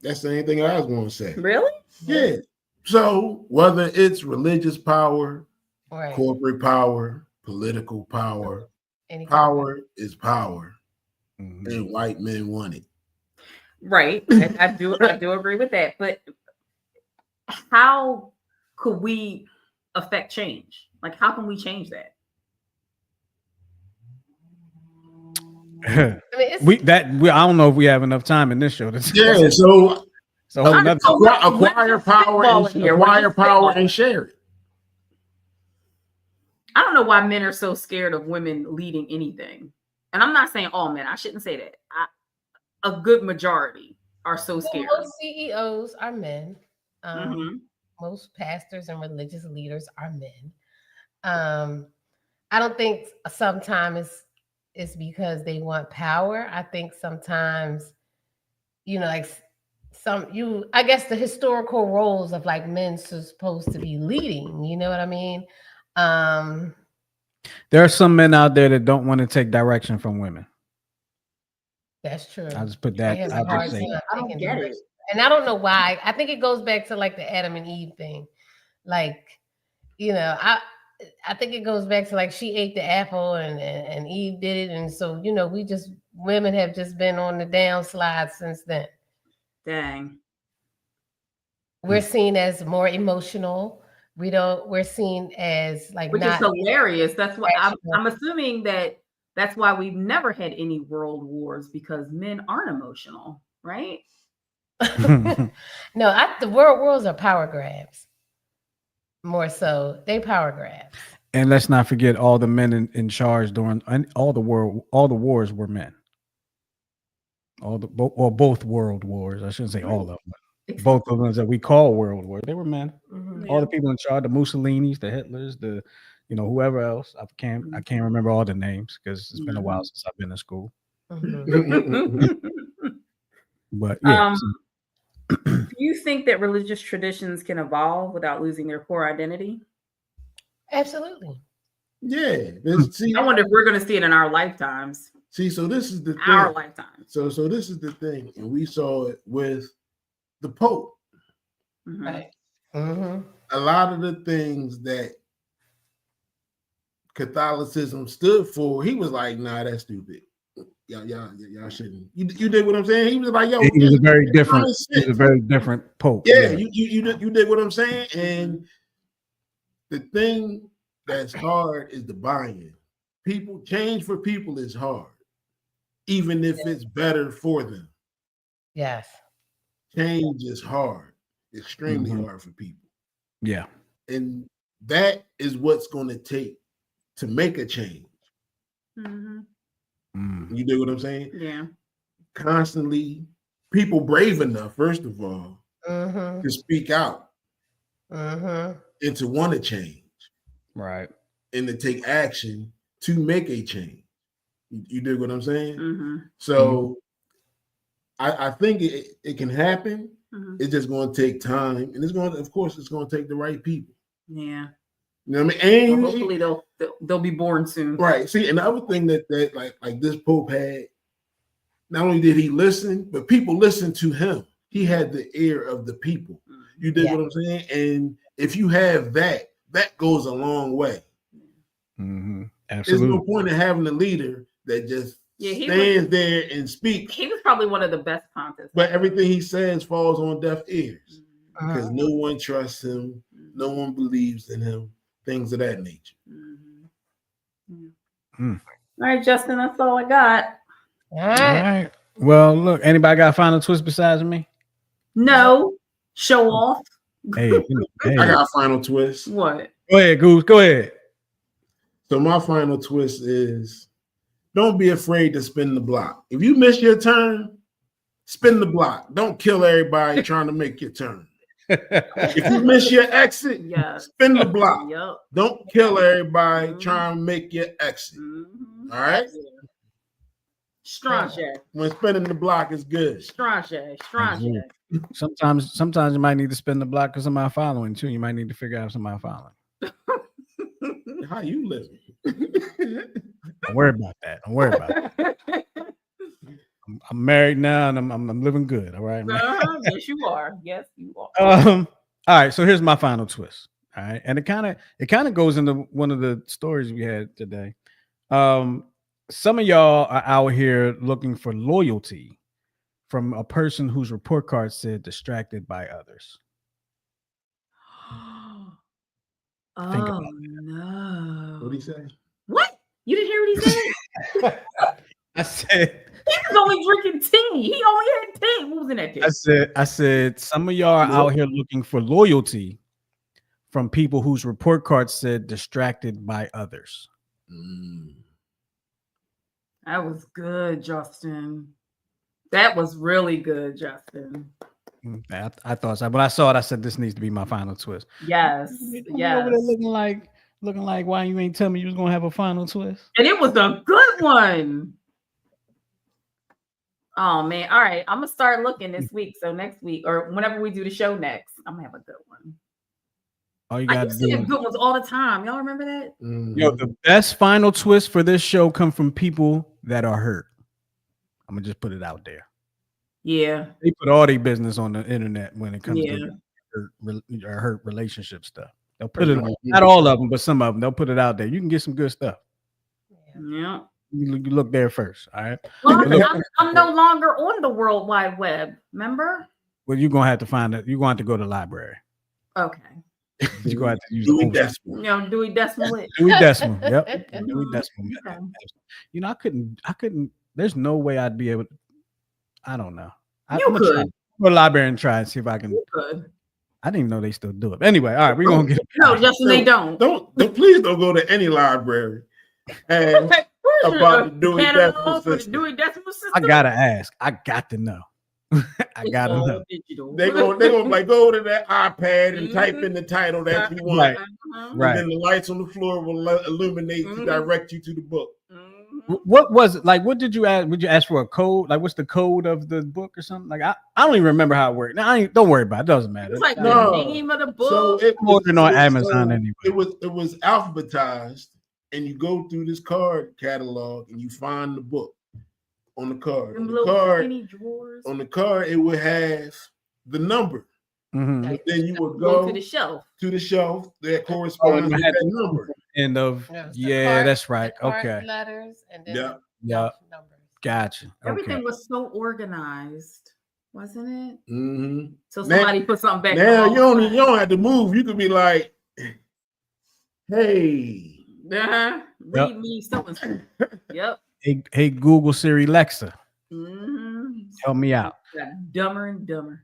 That's the only thing I was going to say. Really? Yeah. So whether it's religious power, right, corporate power, political power, power is power, and white men want it. Right. I do agree with that. But how could we affect change? Like, how can we change that? I don't know if we have enough time in this show. Yeah, so acquire power and share it. I don't know why men are so scared of women leading anything. And I'm not saying all men. I shouldn't say that. A good majority are so scared. Most CEOs are men. Most pastors and religious leaders are men. I don't think sometimes it's because they want power. I think sometimes, I guess the historical roles of like men supposed to be leading, you know what I mean? There are some men out there that don't want to take direction from women. That's true. I'll just put that. I don't get it. And I don't know why. I think it goes back to like the Adam and Eve thing. Like, I think it goes back to like she ate the apple and Eve did it. And so, women have just been on the downslide since then. Dang. We're seen as more emotional. We're seen as like, which is hilarious. That's why I'm assuming that's why we've never had any world wars, because men aren't emotional, right? No, the world wars are power grabs. More so, they power grabs. And let's not forget all the men in charge during all the wars were men. Both world wars. I shouldn't say all of them. But both of them that we call world wars, they were men. All the people in charge, the Mussolinis, the Hitlers, the whoever else. I can't remember all the names because it's been a while since I've been in school. But yeah. Do you think that religious traditions can evolve without losing their core identity? Absolutely. Yeah. See, I wonder if we're going to see it in our lifetimes. See, so this is the thing. Our lifetime. So this is the thing, and we saw it with the Pope. Right. Mm-hmm. A lot of the things that Catholicism stood for, he was like, "Nah, that's stupid. Y'all shouldn't." You dig what I'm saying? He was like, "Yo, he was a very different. He was a very different Pope. Yeah, you dig what I'm saying? And the thing that's hard is the buy-in. People change for people is hard, even if it's better for them. Yes. Change is hard, extremely hard for people. Yeah. And that is what's going to take to make a change. You dig what I'm saying? Yeah. Constantly, people brave enough, first of all, to speak out and to want to change. Right. And to take action to make a change. You dig what I'm saying? So I think it can happen. It's just going to take time, and it's going to, of course, it's going to take the right people. Yeah. You know what I mean? And well, hopefully they'll be born soon. Right. See, and the other thing that like this Pope had, not only did he listen, but people listened to him. He had the ear of the people. You dig what I'm saying? And if you have that, that goes a long way. Absolutely. There's no point in having a leader that just stands there and speaks. He was probably one of the best pontiffs. But everything he says falls on deaf ears because no one trusts him, no one believes in him, things of that nature. All right, Justin, that's all I got. All right. Well, look, anybody got a final twist besides me? No. Show off. Hey, I got a final twist. What? Go ahead, Goose. Go ahead. So my final twist is don't be afraid to spin the block. If you miss your turn, spin the block. Don't kill everybody trying to make your turn. If you miss your exit, spin the block. Don't kill everybody trying to make your exit. All right? Strong. When spinning the block is good. Strong. Sometimes you might need to spin the block because somebody following too. You might need to figure out somebody following. How you living? Don't worry about that. Don't worry about it. I'm married now and I'm living good. All right. Yes, you are. Yes, you are. All right. So here's my final twist. All right, and it kind of goes into one of the stories we had today. Some of y'all are out here looking for loyalty from a person whose report card said distracted by others. Think about no. What did he say? What? You didn't hear what he said? I said he was only drinking tea. He only had tea. What was in that tea? I said some of y'all are out here looking for loyalty from people whose report card said distracted by others. That was good, Justin. That was really good, Justin. I thought so. When I saw it, I said this needs to be my final twist. Yes. Yes. Over there looking like why you ain't tell me you was gonna have a final twist. And it was a good one. Oh man. All right. I'm gonna start looking this week. So next week or whenever we do the show next, I'm gonna have a good one. All you I got used to to do have good ones all the time. Y'all remember that? Yo, the best final twist for this show come from people that are hurt. I'm gonna just put it out there. Yeah. They put all their business on the internet when it comes Yeah. to hurt relationship stuff. They'll put it not all of them, but some of them. They'll put it out there. You can get some good stuff. Yeah. You look there first. All right. Well, I'm no longer on the World Wide Web. Remember? Well, you're gonna have to find it. You're going to have to go to the library. Okay. You're going to have to use Dewey Decimal. You know, Dewey Decimal. Dewey Decimal. Yep. Dewey Decimal. Okay. You know, I couldn't. There's no way I'd be able to. I don't know. You I'm gonna could. try. Go to the library and try and see if I can. You could. I didn't even know they still do it. Anyway, all right, we're gonna get. No, Justin, they don't. Please don't go to any library. And Where's about the your Dewey catalog Decimal for the System. Dewey Decimal System? I gotta ask. I got to know. I gotta all know. digital. They gonna like go to that iPad and type in the title that you want. Right. And Right. then the lights on the floor will illuminate to direct you to the book. What was it like? What did you ask? Would you ask for a code? Like, what's the code of the book or something? Like, I don't even remember how it worked. Now, don't worry about it. It doesn't matter. It's like No. the name of the book. So I'm ordering on Amazon anyway. It was alphabetized, and you go through this card catalog and you find the book on the card. Them On the little card, skinny drawers. on the card, it would have the number. Mhm. But then you would Go go to the shelf. to the shelf that Oh, corresponds and with it had that the number. end of Yeah, it's the yeah, part- that's the right. part Okay, letters and then Yeah. the yeah, numbers. gotcha. Everything Okay, was so organized, wasn't it? Mm-hmm. So Now- somebody put something back. Now on you the don't side. you don't have to move. You could be like, hey. Uh-huh. Yep. Read me so and so. Yep. hey Google Siri Lexa, Mm-hmm. help me out. Got dumber and dumber.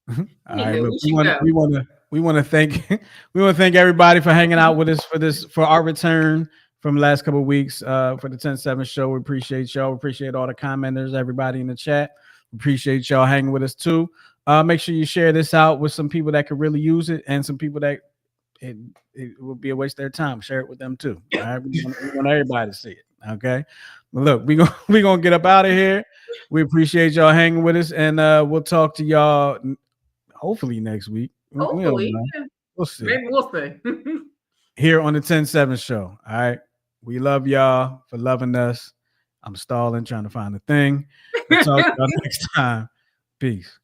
All Anywho, right, look, we should go. we want to thank we want to thank everybody for hanging out with us for our return from the last couple of weeks for the 10-7 show. We appreciate y'all. We appreciate all the commenters, everybody in the chat. We appreciate y'all hanging with us too. Make sure you share this out with some people that could really use it and some people that it would be a waste of their time. Share it with them too. All right, we want everybody to see it. Okay, well, look, we gonna get up out of here. We appreciate y'all hanging with us, and we'll talk to y'all hopefully next week. We don't Hopefully. know. We'll see. Maybe we'll see. Here on the 10-7 show. All right. We love y'all for loving us. I'm stalling, trying to find the thing. We'll talk to y'all next time. Peace.